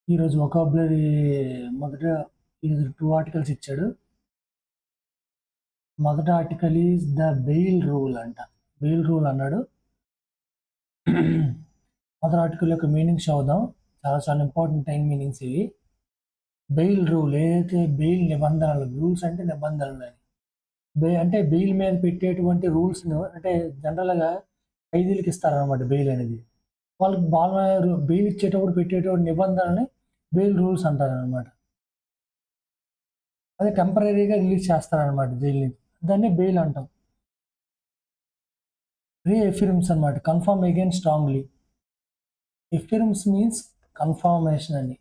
ఈరోజు వొకాబులరీ మొదట ఈరోజు 2 ఆర్టికల్స్ ఇచ్చాడు. మొదటి article is the bail rule అంట. బెయిల్ రూల్ అన్నాడు. మొదటి ఆర్టికల్ యొక్క మీనింగ్స్ చదువుదాం. చాలా ఇంపార్టెంట్ టైమ్ మీనింగ్స్ ఇవి. బెయిల్ రూల్ ఏదైతే బెయిల్ నిబంధనలు, రూల్స్ అంటే నిబంధనలని. అంటే బెయిల్ మీద పెట్టేటువంటి రూల్స్‌ను అంటే జనరల్‌గా ఖైదీలకి ఇస్తారనమాట బెయిల్ అనేది. వాళ్ళ బెయిల్ ఇచ్చేటప్పుడు పెట్టేటువంటి నిబంధనలని బెయిల్ రూల్స్ అంటారనమాట. అది టెంపరరీగా రిలీజ్ చేస్తారనమాట జైలు నుంచి. దాన్ని బెయిల్ అంటాం. రీఎఫిర్మ్స్ అనమాట. Confirm again strongly. Affirms means confirmation అని.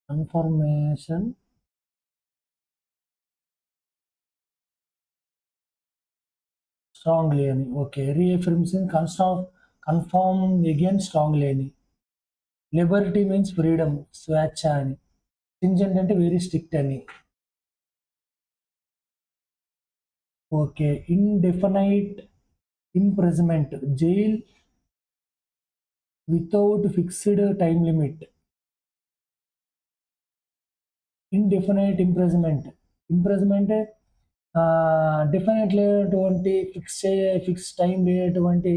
కన్ఫర్మేషన్ స్ట్రాంగ్‌లీ అని. Okay. Reaffirms in confirm again strongly అని. లిబర్టీ మీన్స్ ఫ్రీడమ్, స్వేచ్ఛ అని. స్ట్రింజెంట్ అంటే వెరీ స్ట్రిక్ట్ అని. Okay. Indefinite imprisonment, jail without fixed time limit. Indefinite imprisonment definite లేనటువంటి fix time లేనటువంటి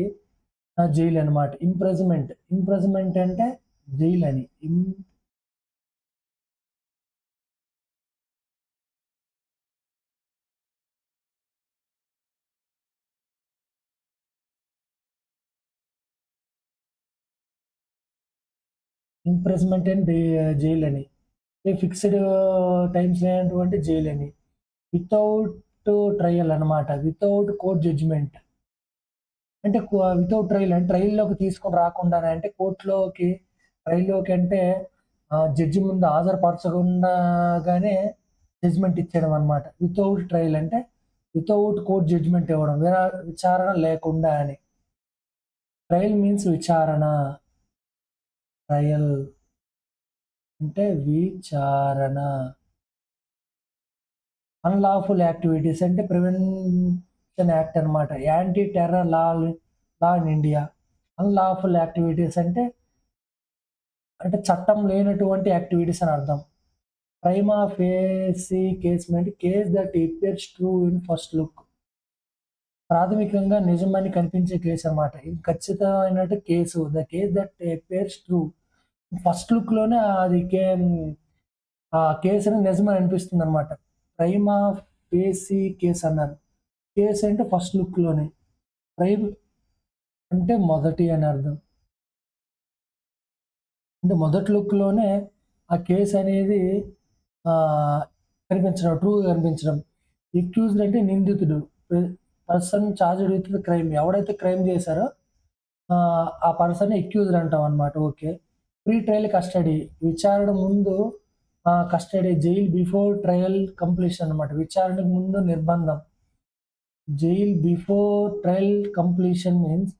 jail అనమాట. ఇంప్రిజన్మెంట్ అంటే జైలు అని. ఇంప్రిజన్మెంట్ అండ్ జైలు అని. ఫిక్స్డ్ టైమ్స్ లేనటువంటి జైలు అని. వితౌట్ ట్రయల్ అనమాట. Without court judgment. అంటే వితౌట్ ట్రయల్ అంటే ట్రయల్‌లోకి తీసుకొని రాకుండానే అంటే ట్రయల్‌లోకి అంటే జడ్జి ముందు హాజరుపరచకుండాగానే జడ్జ్‌మెంట్ ఇచ్చేయడం అనమాట. వితౌట్ ట్రయల్ అంటే వితౌట్ కోర్ట్ జడ్జ్‌మెంట్ ఇవ్వడం. విచారణ లేకుండా అని. ట్రయల్ మీన్స్ విచారణ. ట్రయల్ అంటే విచారణ. అన్‌లాఫుల్ యాక్టివిటీస్ అంటే ప్రివెన్షన్ యాక్ట్ అనమాట. Anti terror law in India. Unlawful activities అంటే చట్టం లేనటువంటి యాక్టివిటీస్ అని అర్థం. ప్రైమా ఫేసి కేస్ అంటే case that appears true in first look. ప్రాథమికంగా నిజమని కనిపించే కేస్ అనమాట. ఇది ఖచ్చితమైనటు case. The case that appears true. First లుక్‌లోనే అది ఆ కేసుని నిజమని అనిపిస్తుందనమాట. ప్రైమా ఫేసి కేస్ అన్నారు. కేస్ అంటే ఫస్ట్ లుక్‌లోనే. ప్రైమ్ అంటే మొదటి అని అర్థం. అంటే మొదటి లుక్‌లోనే ఆ కేస్ అనేది కనిపించడం, ట్రూగా కనిపించడం. అక్యూజ్డ్ అంటే నిందితుడు. Person charged with crime. ఎవడైతే క్రైమ్ చేశారో ఆ పర్సన్‌ని అక్యూజ్డ్ అంటాం అన్నమాట. ఓకే. Pre trial custody. విచారణ ముందు custody. Jail before trial completion అన్నమాట. విచారణకు ముందు నిర్బంధం. Jail before trial completion means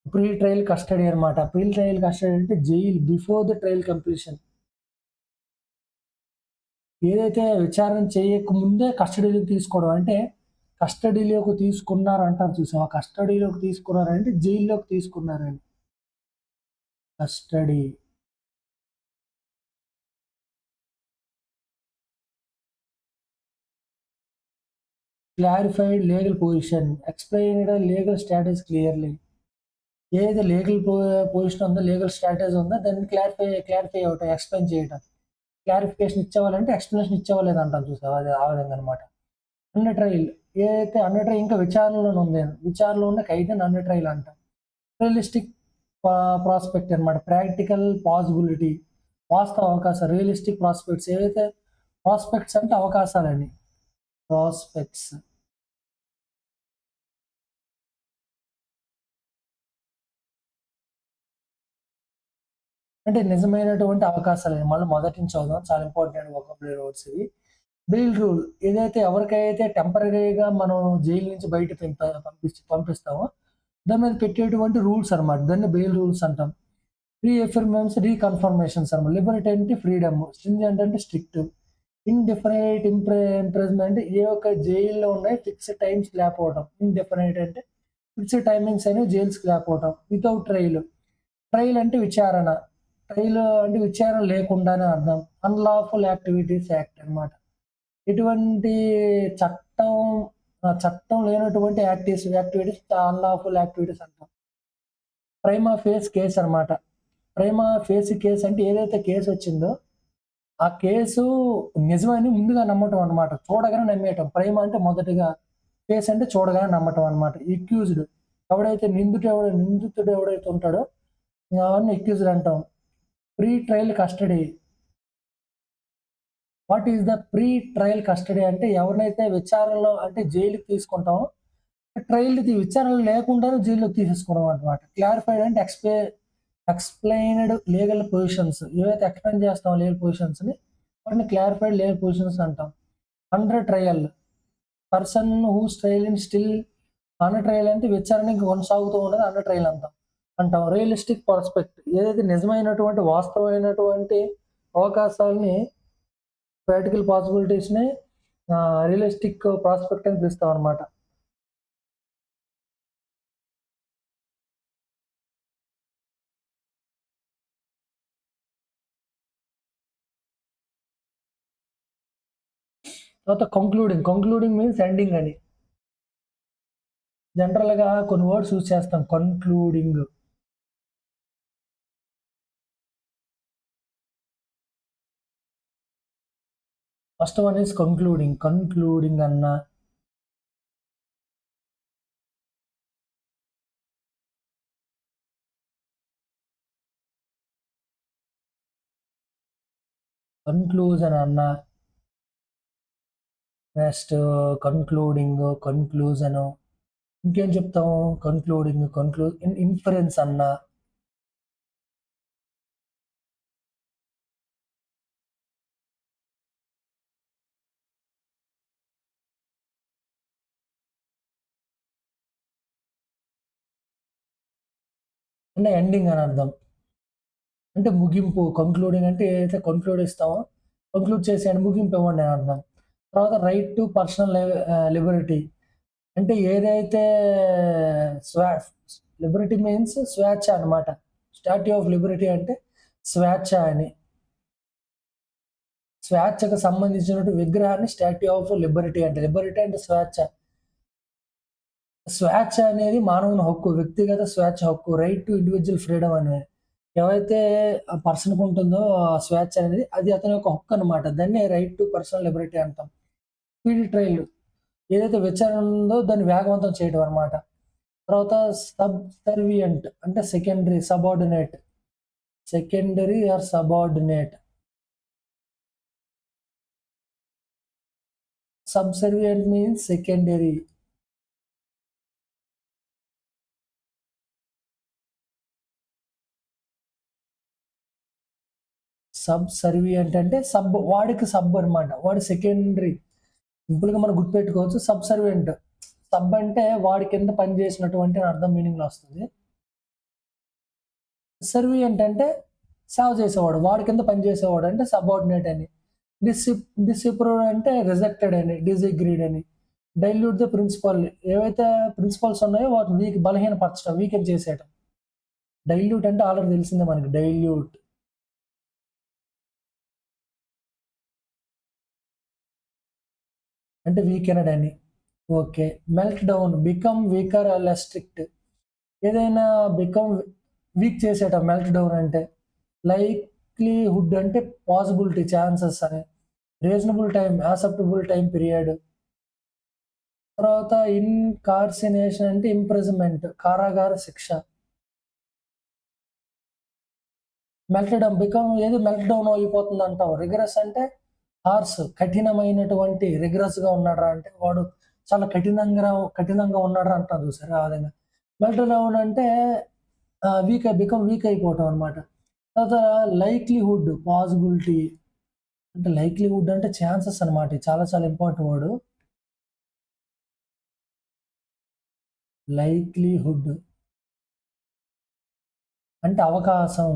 pre trial custody అన్నమాట. ప్రీ ట్రయల్ కస్టడీ అంటే jail before the trial completion. ఏదైతే విచారణ చేయకముందే కస్టడీలోకి తీసుకోవడం. అంటే కస్టడీలోకి తీసుకున్నారంటారు చూసావా? కస్టడీలోకి తీసుకున్నారంటే జైల్లోకి తీసుకున్నారని. Custody. Clarified legal position. Explained legal status clearly. ఏదైతే లీగల్ పొజిషన్ ఉందో, లీగల్ స్టేటస్ ఉందో దాన్ని క్లారిఫై అవ్వటం, ఎక్స్‌ప్లెయిన్ చేయటం. క్లారిఫికేషన్ ఇచ్చేవాళ్ళంటే ఎక్స్‌ప్లనేషన్ ఇచ్చేవాళ్ళేదంటాం చూసావా? అది ఆ విధంగా అనమాట. Under trial. ఏదైతే అండర్ ట్రయల్ ఇంకా విచారణలోనే ఉంది. విచారణలో ఉన్న ఖైదీని అండర్ ట్రయల్ అంటాం. రియలిస్టిక్ ప్రాస్పెక్ట్ అనమాట. Practical possibility. వాస్తవ అవకాశం. Realistic prospects. ఏవైతే ప్రాస్పెక్ట్స్ అంటే అవకాశాలని. ప్రాస్పెక్ట్స్. అంటే నిజమైనటువంటి అవకాశాలని. మళ్ళీ మొదటి నుంచి చదువుదాం. చాలా ఇంపార్టెంట్ వొకాబులరీ వర్డ్స్ ఇవి. Bail rule. ఏదైతే ఎవరికైతే టెంపరరీగా మనం జైలు నుంచి బయట పంపిస్తామో దాని మీద పెట్టేటువంటి రూల్స్ అనమాట. దాన్ని బెయిల్ రూల్స్ అంటాం. రీఎఫర్మెన్స్, రీకన్ఫర్మేషన్స్ అనమాట. లిబర్టీ అంటే ఫ్రీడమ్. స్ట్రింజెంట్ అంటే స్ట్రిక్ట్. ఇండెఫినైట్ ఇంప్రిజన్మెంట్ ఏ ఒక్క జైల్లో ఉన్నాయి ఫిక్స్డ్ టైమ్స్ లేకపోవడం. ఇండెఫినైట్ అంటే ఫిక్స్డ్ టైమింగ్స్ అనేవి జైల్స్‌కి లేకపోవడం. Without trial. ట్రయల్ అంటే విచారణ. ట్రయల్ అంటే విచారణ లేకుండానే అర్థం. అన్‌లాఫుల్ యాక్టివిటీస్ యాక్ట్ అన్నమాట. ఎటువంటి చట్టం చట్టం లేనటువంటి యాక్టివిటీస్ అన్‌లాఫుల్ యాక్టివిటీస్ అంటాం. ప్రైమా ఫేస్ కేస్ అన్నమాట. ప్రైమా ఫేసి కేస్ అంటే ఏదైతే కేసొచ్చిందో, ఆ కేసు నిజమని ముందుగా నమ్మటం అన్నమాట. చూడగానే నమ్మేయటం. ప్రైమా అంటే మొదటిగా, ఫేస్ అంటే చూడగానే నమ్మటం అన్నమాట. ఎక్యూజ్డ్ ఎవడైతే నిందితుడు ఎవడైతే ఉంటాడో అవన్నీ ఎక్యూజ్డ్ అంటాం. Pre trial custody. What is the pre trial custody అంటే ఎవరినైతే విచారణలో అంటే జైలుకి తీసుకుంటామో, విచారణ లేకుండానే జైల్లోకి తీసేసుకోవడం అన్నమాట. క్లారిఫైడ్ అంటే ఎక్స్‌ప్లెయిన్డ్ లీగల్ పొజిషన్స్. ఏవైతే ఎక్స్‌ప్లెయిన్ చేస్తామో లీగల్ పొజిషన్స్‌ని వాటిని క్లారిఫైడ్ లీగల్ పొజిషన్స్ అంటాం. Under trial person whose trial in still under trial అంటే విచారణ ఇంకా కొనసాగుతూ ఉన్నది అండర్ ట్రయల్ అంటాం. రియలిస్టిక్ పర్స్పెక్ట్ ఏదైతే నిజమైనటువంటి వాస్తవమైనటువంటి అవకాశాలని ప్రాక్టికల్ పాసిబిలిటీస్‌ని రియలిస్టిక్ ప్రాస్పెక్ట్ అని పిలుస్తాం అన్నమాట. తర్వాత కంక్లూడింగ్ మీన్స్ ఎండింగ్ అని. జనరల్‌గా కొన్ని వర్డ్స్ యూజ్ చేస్తాం. Concluding. First one is concluding అన్నా కన్క్లూజన్ అన్నా నెక్స్ట్ కన్క్లూజను ఇంకేం చెప్తాము ఇన్ఫరెన్స్ అన్నా అంటే ఎండింగ్ అని అర్థం. అంటే ముగింపు కంక్లూడింగ్ అంటే ఏదైతే కంక్లూడ్ ఇస్తామో కంక్లూడ్ చేసేయండి ముగింపు ఇవ్వండి అని అర్థం. తర్వాత రైట్ టు పర్సనల్ లిబర్టీ అంటే ఏదైతే స్వా లిబర్టీ మీన్స్ స్వేచ్ఛ అనమాట. స్టాట్యూ ఆఫ్ లిబర్టీ అంటే స్వేచ్ఛ అని. స్వేచ్ఛకు సంబంధించినటువంటి విగ్రహాన్ని స్టాట్యూ ఆఫ్ లిబర్టీ అంటే. లిబర్టీ అంటే స్వేచ్ఛ. స్వేచ్ఛ అనేది మానవుని హక్కు. వ్యక్తిగత స్వేచ్ఛ హక్కు. రైట్ టు ఇండివిడ్యువల్ ఫ్రీడమ్ అనేది. ఏవైతే ఆ పర్సన్‌కి ఉంటుందో ఆ స్వేచ్ఛ అనేది అది అతని యొక్క హక్కు అనమాట. దాన్ని రైట్ టు పర్సనల్ లిబర్టీ అంటాం. స్పీడీ ట్రయల్ ఏదైతే విచారణ ఉందో దాన్ని వేగవంతం చేయడం అనమాట. తర్వాత సబ్సర్వియంట్ అంటే secondary are subordinate. Subservient means secondary. Subservient అంటే వాడికి సబ్ అనమాట. వాడు సెకండరీ. సింపుల్‌గా మనం గుర్తుపెట్టుకోవచ్చు. సబ్సర్వియంట్. సబ్ అంటే వాడి కింద పనిచేసినటువంటి అని అర్థం మీనింగ్‌లో వస్తుంది. సర్వియంట్ అంటే సేవ చేసేవాడు. వాడి కింద పనిచేసేవాడు అంటే సబార్డినేట్ అని. డిసప్రూవ్డ్ అంటే రిజెక్టెడ్ అని, డిసగ్రీడ్ అని. డైల్యూట్ ద ప్రిన్సిపల్ ఏవైతే ప్రిన్సిపల్స్ ఉన్నాయో వాటిని బలహీనపరచడం, వీకెన్ చేసేయటం. డైల్యూట్ అంటే ఆల్రెడీ తెలిసిందే మనకి డైల్యూట్. అంటే వీకెనెడ్ అని. Okay. Melt down, become weaker or less strict. ఏదైనా బికమ్ వీక్ చేసేయటం మెల్ట్ డౌన్ అంటే. లైక్లీహుడ్ అంటే పాసిబిలిటీ, ఛాన్సెస్ అని. Reasonable time, acceptable time period. తర్వాత ఇన్కార్సినేషన్ అంటే ఇంప్రిజన్మెంట్, కారాగార శిక్ష. ఏది మెల్ట్ డౌన్ అయిపోతుంది అంటాం. రిగ్రెస్ అంటే హార్స్, కఠినమైనటువంటి రిగ్రెస్‌గా ఉన్నాడురా అంటే వాడు చాలా కఠినంగా ఉన్నాడురా అంటాం చూసారా ఆ విధంగా. మెల్ట్ డౌన్ అంటే వీక్ అయిపోవటం అనమాట. తర్వాత లైక్లీహుడ్, పాసిబిలిటీ అంటే లైక్లీహుడ్ అంటే ఛాన్సెస్ అనమాట. చాలా చాలా ఇంపార్టెంట్ వర్డ్. లైక్లీహుడ్ అంటే అవకాశం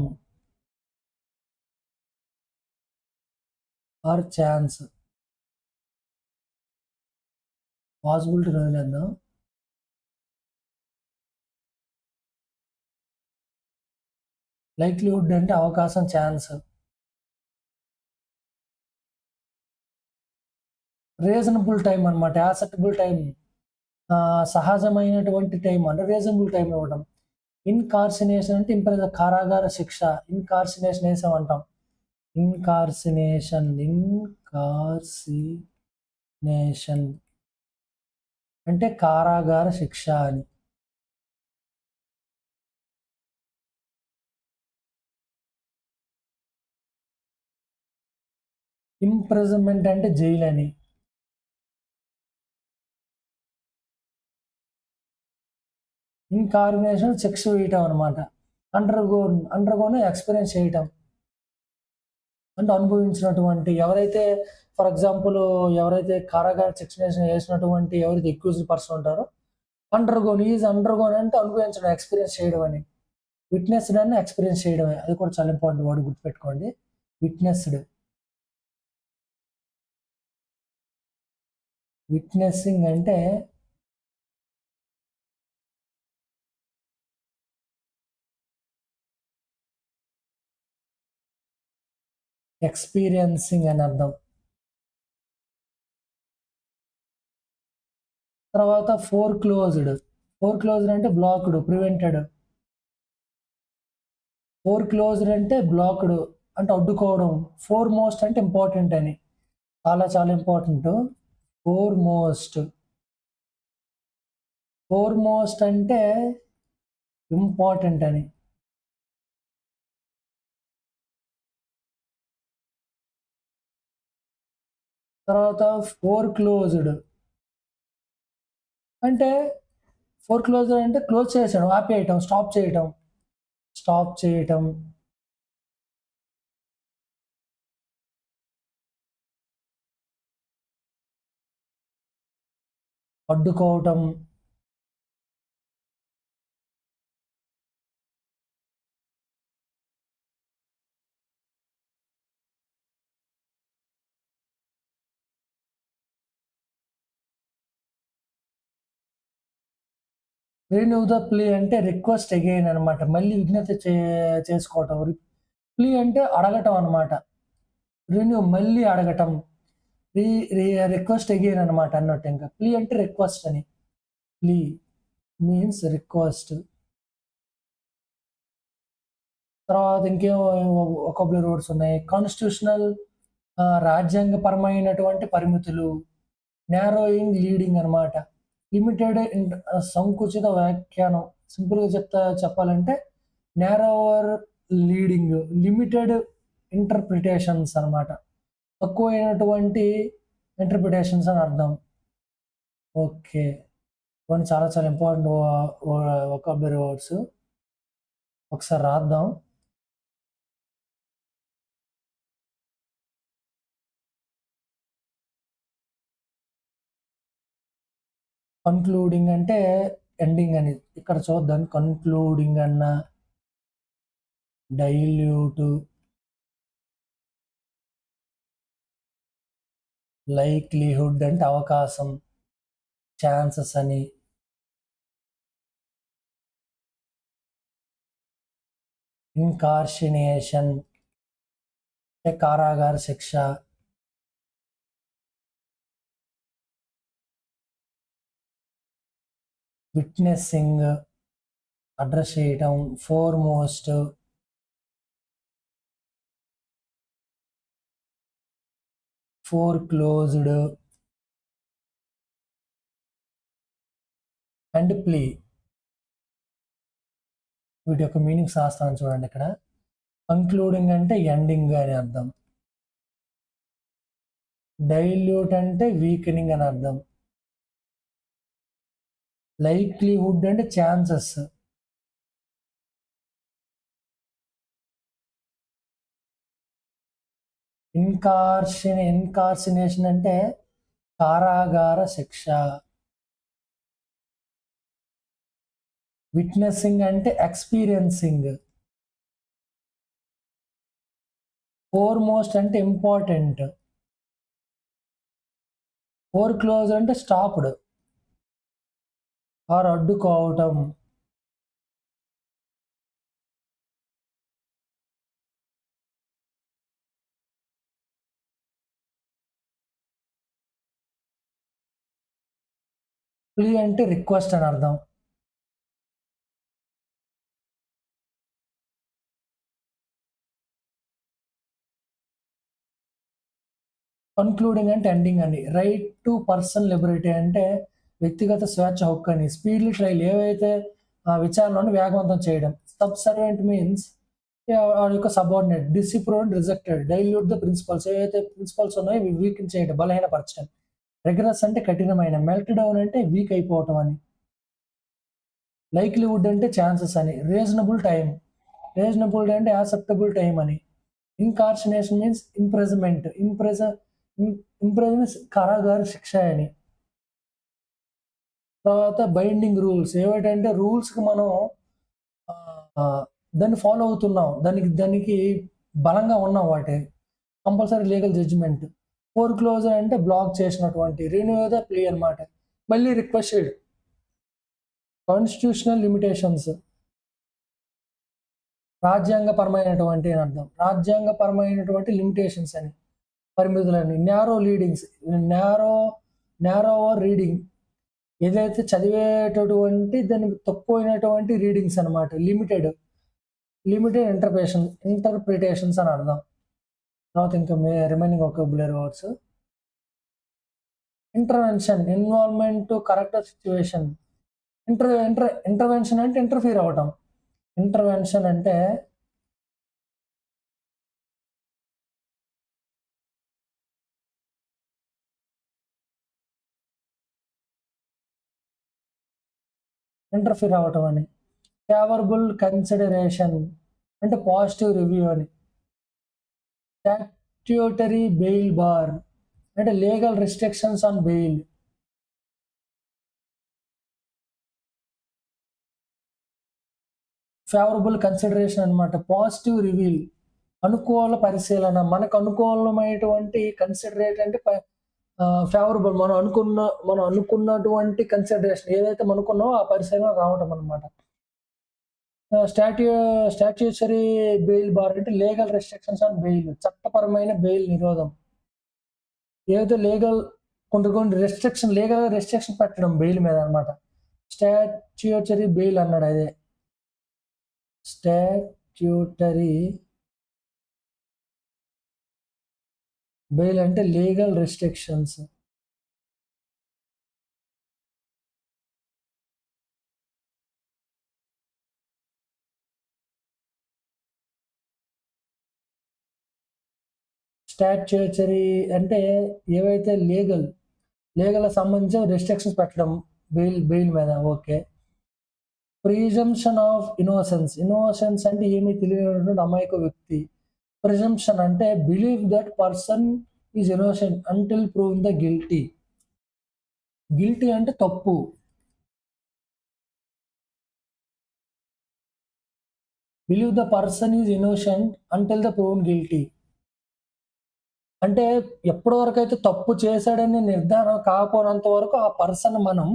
ఆర్ ఛాన్స్. పాసిబిలిటీ వదిలేద్దాం. లైక్లీహుడ్ అంటే అవకాశం, ఛాన్స్. రీజనబుల్ టైం అనమాట. Acceptable time. సహజమైనటువంటి టైం అంటే రీజనబుల్ టైం ఇవ్వడం. ఇన్కార్సినేషన్ అంటే కారాగార శిక్ష. ఇన్కార్సినేషన్ వేసామంటాం. ఇన్కార్సినేషన్ అంటే కారాగార శిక్ష అని. ఇంప్రిజన్మెంట్ అంటే జైలు అని. ఇన్కార్మినేషన్ శిక్ష వేయటం అనమాట. అండర్గోను ఎక్స్పీరియన్స్ చేయటం అంటే అనుభవించినటువంటి ఎవరైతే, ఫర్ ఎగ్జాంపుల్ ఎవరైతే కారాగార శిక్ష వేసినటువంటి ఎవరైతే ఎక్యూజ్డ్ పర్సన్ ఉంటారో అండర్గోన్ అంటే అనుభవించడం, ఎక్స్పీరియన్స్ చేయడం అని. విట్నెస్డ్ అని ఎక్స్పీరియన్స్ చేయడమే. అది కూడా చాలా ఇంపార్టెంట్ వర్డ్, గుర్తుపెట్టుకోండి. విట్నెస్డ్. విట్నెస్సింగ్ అంటే ఎక్స్పీరియన్సింగ్ అని అర్థం. తర్వాత ఫోర్క్లోజ్డ్ అంటే బ్లాక్డ్, ప్రివెంటెడ్. ఫోర్క్లోజ్డ్ అంటే బ్లాక్డ్ అంటే అడ్డుకోవడం. ఫోర్మోస్ట్ అంటే ఇంపార్టెంట్ అని. చాలా చాలా ఇంపార్టెంట్. ఫోర్మోస్ట్ అంటే ఇంపార్టెంట్ అని. తర్వాత ఫోర్క్లోజ్డ్ అంటే క్లోజ్ చేసేయడం, ఆపేయటం, స్టాప్ చేయటం. అడ్డుకోవటం. రెన్యూ ద ప్లీ అంటే రిక్వెస్ట్ అగైన్ అనమాట. మళ్ళీ విజ్ఞప్తి చేసుకోవటం. ప్లీ అంటే అడగటం అనమాట. రెన్యూ మళ్ళీ అడగటం. రీ రీ రిక్వెస్ట్ అగైన్ అనమాట అన్నట్టు. ఇంకా ప్లీ అంటే రిక్వెస్ట్ అని. Plea means request. తర్వాత ఇంకేమో వొకాబులరీ వర్డ్స్ ఉన్నాయి. కాన్స్టిట్యూషనల్ రాజ్యాంగపరమైనటువంటి పరిమితులు. నారోయింగ్ లీడింగ్ అనమాట. లిమిటెడ్ సంకుచిత వ్యాఖ్యానం. సింపుల్గా చెప్పాలంటే నారోవర్ లీడింగ్, లిమిటెడ్ ఇంటర్ప్రిటేషన్స్ అనమాట. తక్కువైనటువంటి ఇంటర్ప్రిటేషన్స్ అని అర్థం. ఓకే, ఇవన్నీ చాలా చాలా ఇంపార్టెంట్ వొకాబులరీ వర్డ్స్. ఒకసారి రాద్దాం. కన్క్లూడింగ్ అంటే ఎండింగ్ అని. ఇక్కడ చూద్దాం. కన్క్లూడింగ్ అన్న, డైల్యూట్, లైక్లీహుడ్ అంటే అవకాశం, ఛాన్సెస్ అని. ఇన్కార్సినేషన్ అంటే కారాగార శిక్ష. విట్నెస్సింగ్ అడ్రస్ చేయటం. Foremost, foreclosed and plea. వీటి యొక్క మీనింగ్స్ రాస్తాను చూడండి ఇక్కడ. కంక్లూడింగ్ అంటే ఎండింగ్ అని అర్థం. డైల్యూట్ అంటే వీకెనింగ్ అని అర్థం. లైక్లీహుడ్ అంటే ఛాన్సెస్. ఇన్కార్సినేషన్ అంటే కారాగార శిక్ష. విట్నెస్సింగ్ అంటే ఎక్స్పీరియన్సింగ్. ఫోర్మోస్ట్ అంటే ఇంపార్టెంట్. ఫోర్క్లోజ్ అంటే స్టాప్డ్. ఆర్ అడ్డుకోవటం. ప్లీ అంటే రిక్వెస్ట్ అని అర్థం. కన్క్లూడింగ్ అంటే ఎండింగ్ అని. రైట్ టు పర్సనల్ లిబర్టీ అంటే వ్యక్తిగత స్వేచ్ఛ హక్కు అని. స్పీడ్‌లీ ట్రయల్ ఏవైతే విచారణను వేగవంతం చేయడం. సబ్సర్వెంట్ మీన్స్ వాడి యొక్క subordinate. Disapproved, rejected. Dilute the principles ఏవైతే ప్రిన్సిపల్స్ ఉన్నాయో ఇవి వీకెన్ చేయడం, బలహీనపరచడం. రిగరస్ అంటే కఠినమైన. మెల్ట్ డౌన్ అంటే వీక్ అయిపోవటం అని. లైక్లీవుడ్ అంటే ఛాన్సెస్ అని. Reasonable time. రీజనబుల్ అంటే యాక్సెప్టబుల్ టైమ్ అని. ఇన్కార్సినేషన్ మీన్స్ ఇంప్రిజన్మెంట్. ఇంప్రిజన్ కారాగార శిక్ష అని. తర్వాత బైండింగ్ రూల్స్ ఏమిటంటే రూల్స్‌కి మనం దాన్ని ఫాలో అవుతున్నాం. దానికి బలంగా ఉన్నాం వాటి. Compulsory legal judgment. ఫోర్‌క్లోజర్ అంటే బ్లాక్ చేసినటువంటి. రిన్యూ ద ప్లీ అనమాట. మళ్ళీ రిక్వెస్టెడ్. Constitutional limitations. రాజ్యాంగపరమైనటువంటి అని అర్థం. రాజ్యాంగపరమైనటువంటి లిమిటేషన్స్ అని. పరిమితులని. Narrow readings. Narrow narrower reading. ఏదైతే చదివేటటువంటి దానికి తక్కువైనటువంటి రీడింగ్స్ అనమాట. లిమిటెడ్ ఇంటర్ప్రిటేషన్స్ అని అర్థం. తర్వాత ఇంకా remaining vocabulary words. Intervention, involvement to correct the situation. Intervention అంటే ఇంటర్ఫియర్ అవ్వటం. ఇంటర్వెన్షన్ అంటే ఇంటర్ఫియర్ అవ్వటం అని. ఫేవరబుల్ కన్సిడరేషన్ అంటే పాజిటివ్ రివ్యూ అని. స్టాట్యూటరీ బెయిల్ బార్ అంటే legal restrictions on bail. Favourable consideration అనమాట. పాజిటివ్ రివ్యూల్. అనుకూల పరిశీలన. మనకు అనుకూలమైనటువంటి కన్సిడరేట్ అంటే ఫేవరబుల్ మనం అనుకున్నటువంటి కన్సిడరేషన్ ఏదైతే అనుకున్నామో ఆ పరిశీలన రావటం అనమాట. స్టాట్యూటరీ బెయిల్ బార్ అంటే లీగల్ రెస్ట్రిక్షన్స్ ఆన్ బెయిల్. చట్టపరమైన బెయిల్ నిరోధం. ఏదైతే కొన్ని లీగల్ రెస్ట్రిక్షన్ పెట్టడం బెయిల్ మీద అనమాట. స్టాట్యూటరీ బెయిల్ అన్నాడు అదే. స్టాట్యూటరీ బెయిల్ అంటే లీగల్ రెస్ట్రిక్షన్స్. స్టాట్యూటరీ అంటే ఏవైతే లీగల్ సంబంధించిన రెస్ట్రిక్షన్స్ పెట్టడం బెయిల్ మీద. ఓకే. ప్రిజంప్షన్ ఆఫ్ ఇన్నోసెన్స్ అంటే ఏమీ తెలియనటువంటి అమాయక వ్యక్తి. ప్రిజంప్షన్ అంటే believe that person is innocent until proved the guilty. Guilty అంటే తప్పు. Believe the person is innocent until the proved guilty. అంటే ఎప్పటి వరకైతే తప్పు చేశాడని నిర్ధారణ కాకపోయినంత వరకు ఆ పర్సన్ మనం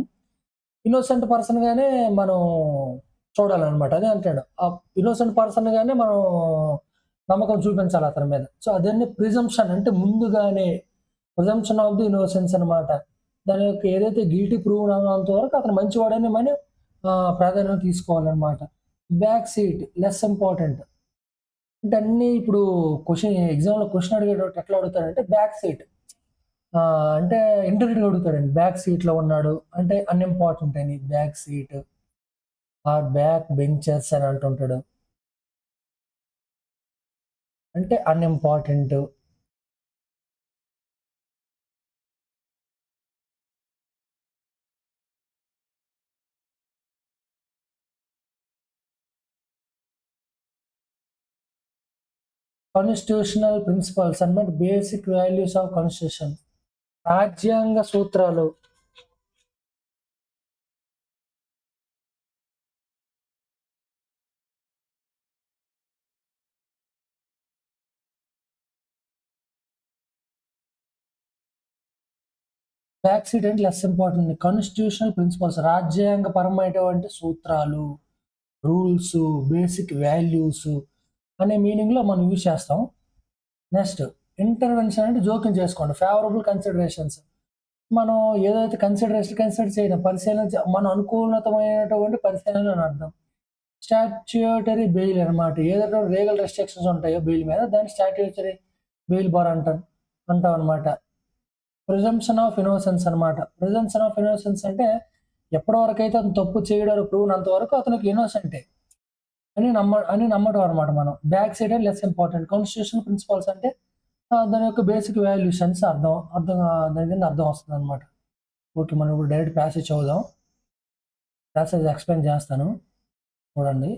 ఇన్నోసెంట్ పర్సన్‌గానే మనం చూడాలనమాట. అదే అంటాడు. ఆ ఇన్నోసెంట్ పర్సన్‌గానే మనం నమ్మకం చూపించాలి అతని మీద. సో, అదన్నీ ప్రిజంప్షన్ అంటే ముందుగానే ప్రిజంప్షన్ ఆఫ్ ది ఇన్నోసెన్స్ అనమాట. దాని యొక్క ఏదైతే గిల్టీ ప్రూవ్ అవ్వనంత వరకు అతను మంచివాడని మనం ప్రాధాన్యం తీసుకోవాలనమాట. Back seat less important. అంటే అన్నీ ఇప్పుడు ఎగ్జామ్‌లో క్వెషన్ అడిగేటప్పుడు ఎట్లా అడుగుతాడంటే బ్యాక్ సీట్. అంటే ఇండైరెక్ట్‌గా అడుగుతాడండి. బ్యాక్ సీట్‌లో ఉన్నాడు అంటే అన్‌ఇంపార్టెంట్ అని బ్యాక్ సీట్. బ్యాక్ బెంచర్స్ అని అంటుంటాడు. అంటే అన్‌ఇంపార్టెంట్. కాన్స్టిట్యూషనల్ ప్రిన్సిపల్స్ అన్నమాట. Basic values of constitution. రాజ్యాంగ సూత్రాలు. బ్యాక్ సీట్ అంటే లెస్ ఇంపార్టెంట్. కాన్స్టిట్యూషనల్ ప్రిన్సిపల్స్ రాజ్యాంగపరమైనటువంటి సూత్రాలు, రూల్స్, బేసిక్ వాల్యూస్ అనే మీనింగ్‌లో మనం యూజ్ చేస్తాం. నెక్స్ట్ ఇంటర్వెన్షన్ అంటే జోక్యం చేసుకోండి. Favourable considerations. మనం ఏదైతే కన్సిడర్ చేయడం మన అనుకూలతమైనటువంటి పరిశీలన అని అర్థం. స్టాట్యూటరీ బెయిల్ అనమాట. ఏదైతే లీగల్ రెస్ట్రిక్షన్స్ ఉంటాయో బెయిల్ మీద దాన్ని స్టాట్యూటరీ బెయిల్ బార్ అంటాం అనమాట. ప్రిజంప్షన్ ఆఫ్ ఇన్నోసెన్స్ అనమాట. ప్రిజంప్షన్ ఆఫ్ ఇన్నోసెన్స్ అంటే ఎప్పటి వరకైతే అతను తప్పు చేయడానికి ప్రూవ్ అయినంత వరకు అతనికి ఇన్నోసెంటే అని నమ్మడం అనమాట మనం. Back side less important. Constitution principles అంటే దాని యొక్క బేసిక్ వాల్యూస్ అనేసి దాని కింద అర్థం వస్తుందనమాట. ఓకే. మనం ఇప్పుడు డైరెక్ట్ ప్యాసేజ్ చదువుదాం. ప్యాసేజ్ ఎక్స్‌ప్లెయిన్ చేస్తాను. చూడండి.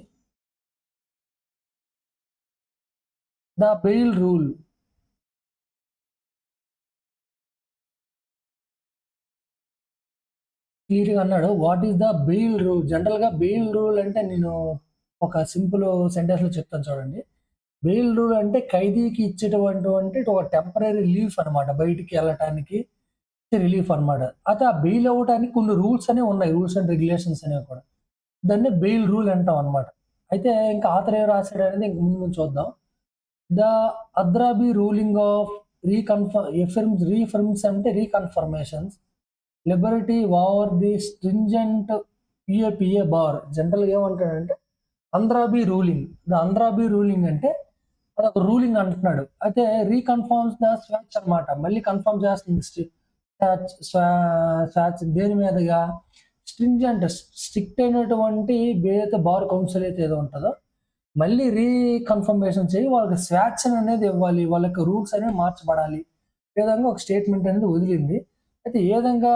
The bail rule. క్లియర్‌గా అన్నాడు. What is the bail rule? జనరల్‌గా బెయిల్ రూల్ అంటే నేను ఒక సింపుల్ సెంటెన్స్‌లో చెప్తాను చూడండి. బెయిల్ రూల్ అంటే ఖైదీకి ఇచ్చేటటువంటి ఒక టెంపరరీ రిలీఫ్ అనమాట. బయటికి ఎళ్ళటానికి రిలీఫ్ అనమాట. అయితే ఆ బెయిల్ అవ్వటానికి కొన్ని రూల్స్ అనేవి ఉన్నాయి. రూల్స్ అండ్ రెగ్యులేషన్స్ అనేవి కూడా. దాన్ని బెయిల్ రూల్ అంటాం అనమాట. అయితే ఇంకా ఆథర్ ఏం రాసాడనేది ఇంక ముందు ముందు చూద్దాం. The Andrabi ruling of reaffirms అంటే reconfirmations. Liberty over the stringent PA bar. జనరల్‌గా ఏమంటాడంటే Andrabi ruling. The Andrabi ruling అంటే అదొక రూలింగ్ అంటున్నాడు. అయితే రీకన్ఫర్మ్స్ ద స్వేచ్ఛ అనమాట. మళ్ళీ కన్ఫర్మ్ చేస్తుంది స్వేచ్ఛ దేని మీదగా స్ట్రింజెంట్ స్ట్రిక్ట్ అయినటువంటి ఏదైతే బార్ కౌన్సిల్ అయితే ఏదో ఉంటదో మళ్ళీ రీకన్ఫర్మేషన్ చేయి వాళ్ళకి స్వేచ్ఛను అనేది ఇవ్వాలి. వాళ్ళకి రూల్స్ అనేవి మార్చబడాలి. ఈ విధంగా ఒక స్టేట్మెంట్ అనేది వదిలింది. అయితే ఏ విధంగా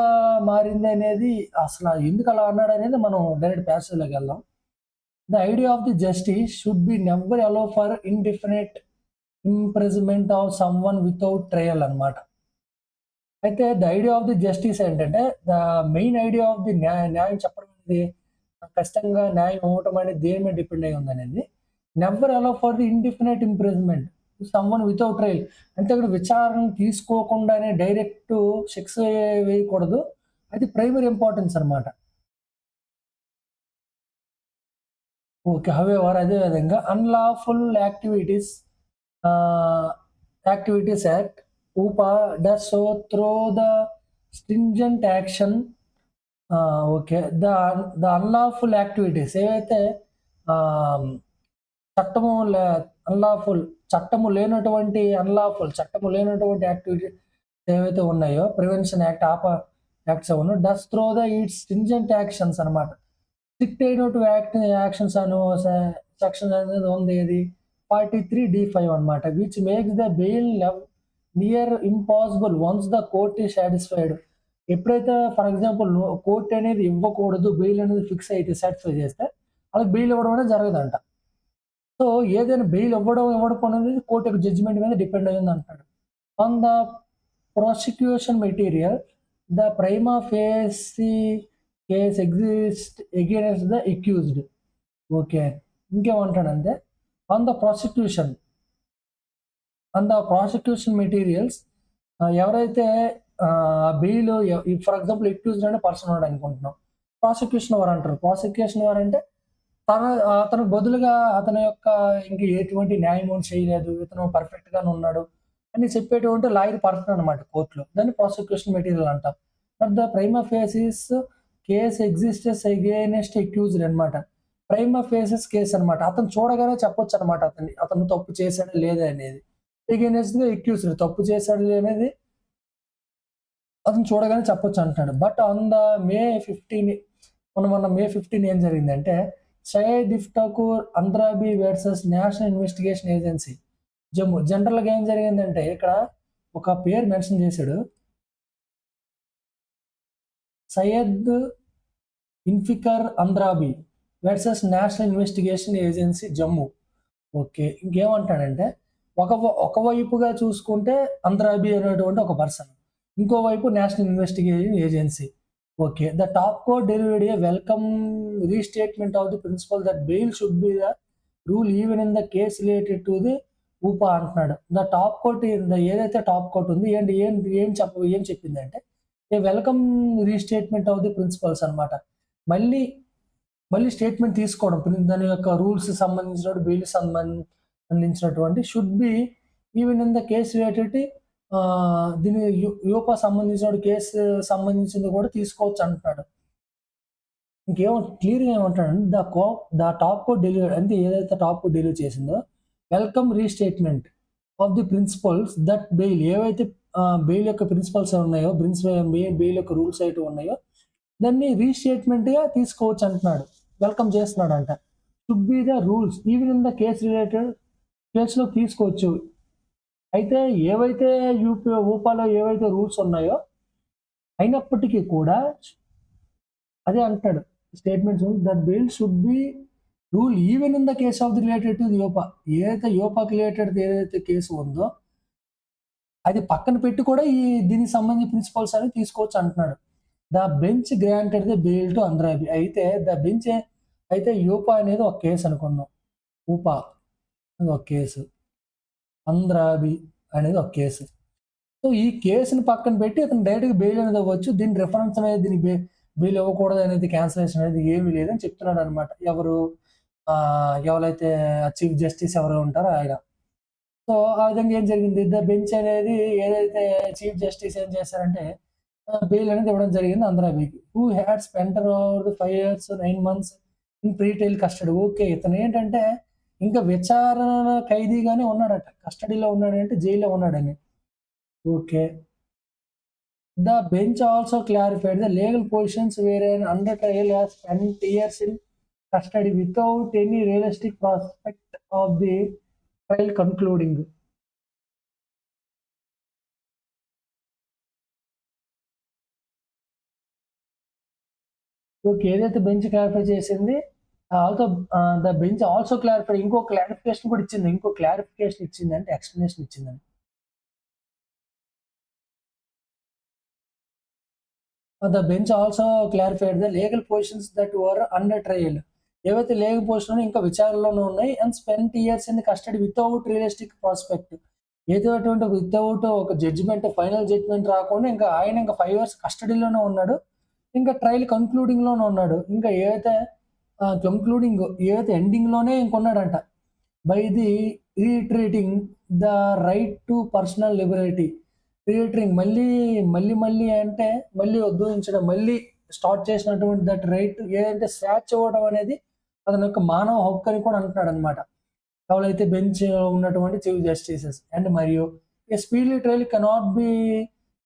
మారింది అనేది అసలు ఎందుకు అలా అన్నాడనేది మనం డైరెక్ట్ ప్యాసేజ్‌లోకి వెళ్దాం. The idea of the justice should be never allow for indefinite imprisonment of someone without trial అన్నమాట. అయితే the idea of the justice ఏంటంటే the main idea of the న్యాయం చెప్పడం అనేది ఖచ్చితంగా న్యాయం ఇవ్వటం అనేది దేని మీద డిపెండ్ అయ్యి ఉందనేది. Never allow for the indefinite imprisonment someone without trial. అంటే అక్కడ విచారణ తీసుకోకుండానే డైరెక్ట్ శిక్ష వేయకూడదు. అది ప్రైమరీ ఇంపార్టెన్స్ అన్నమాట. ఓకే. హౌఎవర్ అదే విధంగా unlawful ah, activities act UAPA does so throw the stringent action. Okay. The unlawful activities ఏవైతే ఆహ్, చట్టము లే అన్‌లాఫుల్ చట్టము లేనటువంటి యాక్టివిటీ ఏవైతే ఉన్నాయో ప్రివెన్షన్ యాక్ట్, యాక్ట్స్ అవును. Does throw the it's stringent actions అన్నమాట. స్ట్రిక్ట్ అయినటువంటి యాక్షన్స్ సెక్షన్ అనేది ఉంది ఏది 43(d)(5) అన్నమాట. Which makes the bail near impossible once the court is satisfied. ఎప్పుడైతే ఫర్ ఎగ్జాంపుల్ కోర్ట్ అనేది ఇవ్వకూడదు బెయిల్ అనేది ఫిక్స్ అయితే సాటిస్ఫై చేస్తే వాళ్ళకి బెయిల్ ఇవ్వడం అనేది జరగదంట. సో ఏదైనా బెయిల్ ఇవ్వకపోవడం అనేది కోర్ట్ యొక్క జడ్జిమెంట్ మీద డిపెండ్ అయ్యింది అంటాడు. On the prosecution material the prima facie case exist against the accused. Okay. ఇంకేమంటాడంటే ఆన్ ద ప్రాసిక్యూషన్ మెటీరియల్స్ ఎవరైతే బెయిల్ ఫర్ ఎగ్జాంపుల్ అక్యూజ్డ్ అనే పర్సన్ ఉన్నాడు అనుకుంటున్నాం. ప్రాసిక్యూషన్ వారు అంటారు. ప్రాసిక్యూషన్ వారు అంటే అతనికి బదులుగా అతని యొక్క ఇంక ఎటువంటి న్యాయము చేయలేదు. ఇతను పర్ఫెక్ట్ గానే ఉన్నాడు అని చెప్పేటువంటి లాయర్ పర్సన్ అనమాట కోర్ట్‌లో. దాన్ని ప్రాసిక్యూషన్ మెటీరియల్ అంటాం. But the prima facie case exists against accused అనమాట. ప్రైమా ఫేసిస్ కేస్ అనమాట. అతను చూడగానే చెప్పొచ్చనమాట అతను తప్పు చేశాడా లేదా అనేది. అగైన్స్ట్ ద అక్యూజ్డ్ తప్పు చేశాడు అనేది అతను చూడగానే చెప్పొచ్చు అంటున్నాడు. బట్ ఆన్ ద మే 15 మొన్న మే 15 ఏం జరిగిందంటే Syed Iftikhar Andrabi versus national investigation agency Jammu. జనరల్‌గా ఏం జరిగిందంటే ఇక్కడ ఒక పేరు మెన్షన్ చేశాడు. సయ్యద్ ఇన్ఫికర్ Andrabi versus national investigation agency Jammu. Okay. ఇంకేమంటాడంటే ఒకవైపుగా చూసుకుంటే అంద్రాబి అనేటువంటి ఒక పర్సన్. ఇంకోవైపు national investigation agency. Okay. The top court delivered a welcome restatement of the principle that bail should be the rule even in the case related to the UAPA అంటున్నాడు. The top court ఏదైతే top court ఉంది ఏం చెప్పిందంటే a welcome restatement of the principles అనమాట. మళ్ళీ, మళ్ళీ statement తీసుకోవడం. దాని యొక్క రూల్స్ సంబంధించినటువంటి, బెయిల్ సంబంధించినటువంటి should be even in the case related దీని యూపా సంబంధించిన కేసు సంబంధించింది కూడా తీసుకోవచ్చు అంటున్నాడు. క్లియర్‌గా ఏమంటాడంటే ద టాప్ కోర్ట్ డెలివర్ అంటే ఏదైతే టాప్ కోర్ట్ డెలివర్ చేసిందో welcome restatement of the principles that bail ఏవైతే బెయిల్ యొక్క ప్రిన్సిపల్స్ ఉన్నాయో బెయిల్ యొక్క రూల్స్ అయితే ఉన్నాయో దాన్ని రీస్టేట్మెంట్‌గా తీసుకోవచ్చు అంటున్నాడు. వెల్కమ్ చేస్తున్నాడంట. Should be the rules even in the case related కేస్‌లో తీసుకోవచ్చు. అయితే ఏవైతే ఊపాలో ఏవైతే రూల్స్ ఉన్నాయో అయినప్పటికీ కూడా అదే అంటాడు statements that bail should be rule even in the case of the related to the UAPA. ఏదైతే యోపాకి రిలేటెడ్ ఏదైతే కేసు ఉందో అది పక్కన పెట్టి కూడా దీనికి సంబంధించిన ప్రిన్సిపల్స్ అనేవి తీసుకోవచ్చు అంటున్నాడు. The bench granted the bail to Andrabi. అయితే ద బెంచ్ అయితే యూపా అనేది ఒక కేసు అనుకుందాం. ఊపా అది ఒక కేసు. అంద్రాబి అనేది ఒక కేసు. సో ఈ కేసుని పక్కన పెట్టి అతను డైరెక్ట్‌గా బెయిల్ అనేది ఇవ్వచ్చు. దీని రిఫరెన్స్ అనేది దీనికి బెయిల్ ఇవ్వకూడదు అనేది క్యాన్సలేషన్ అనేది ఏమీ లేదని చెప్తున్నాడు అనమాట. ఎవరైతే చీఫ్ జస్టిస్ ఎవరు ఉంటారో ఆయన. సో ఆ విధంగా ఏం జరిగింది, ద బెంచ్ అనేది ఏదైతే చీఫ్ జస్టిస్ ఏం చేశారంటే బెయిల్ అనేది ఇవ్వడం జరిగింది అంద్రాబికి. Who had spent over the 5 years 9 months in pretrial custody. Okay, ఇతను ఏంటంటే ఇంకా విచారణ ఖైదీగానే ఉన్నాడట. కస్టడీలో ఉన్నాడంటే జైల్లో ఉన్నాడని. Okay. The bench also clarified the legal positions wherein under trial has spent years in custody without any realistic prospect of the trial concluding. Okay. ఏదైతే బెంచ్ క్లారిఫై చేసింది also the bench also clarify ఇంకో clarification కూడా ఇచ్చింది. ఇంకో clarification ఇచ్చిందంటే explanation ఇచ్చిందండి. The bench also clarified the legal positions that were under trial. ఏవైతే legal position ఇంకా విచారణలోనే ఉన్నాయి. And spent years in custody without realistic prospect. ఏదైతే వితౌట్ ఒక జడ్జిమెంట్, ఫైనల్ జడ్జిమెంట్ రాకుండా ఇంకా ఆయన ఇంకా 5 years కస్టడీలోనే ఉన్నాడు. ఇంకా ట్రయల్ కంక్లూడింగ్‌లోనే ఉన్నాడు. ఇంకా ఏదైతే ఏదైతే ఎండింగ్‌లోనే ఇంకున్నాడంట. By the reiterating the right to personal liberty. థియేటరింగ్ మళ్ళీ అంటే మళ్ళీ ఉద్భవించడం, మళ్ళీ స్టార్ట్ చేసినటువంటి దట్ రైట్ ఏదంటే స్వేచ్ఛ ఇవ్వడం అనేది అతని యొక్క మానవ హక్కు అని కూడా అంటున్నాడనమాట. ఎవరైతే బెంచ్ ఉన్నటువంటి చీఫ్ జస్టిసెస్ అండ్ మరియు a speedily trial cannot be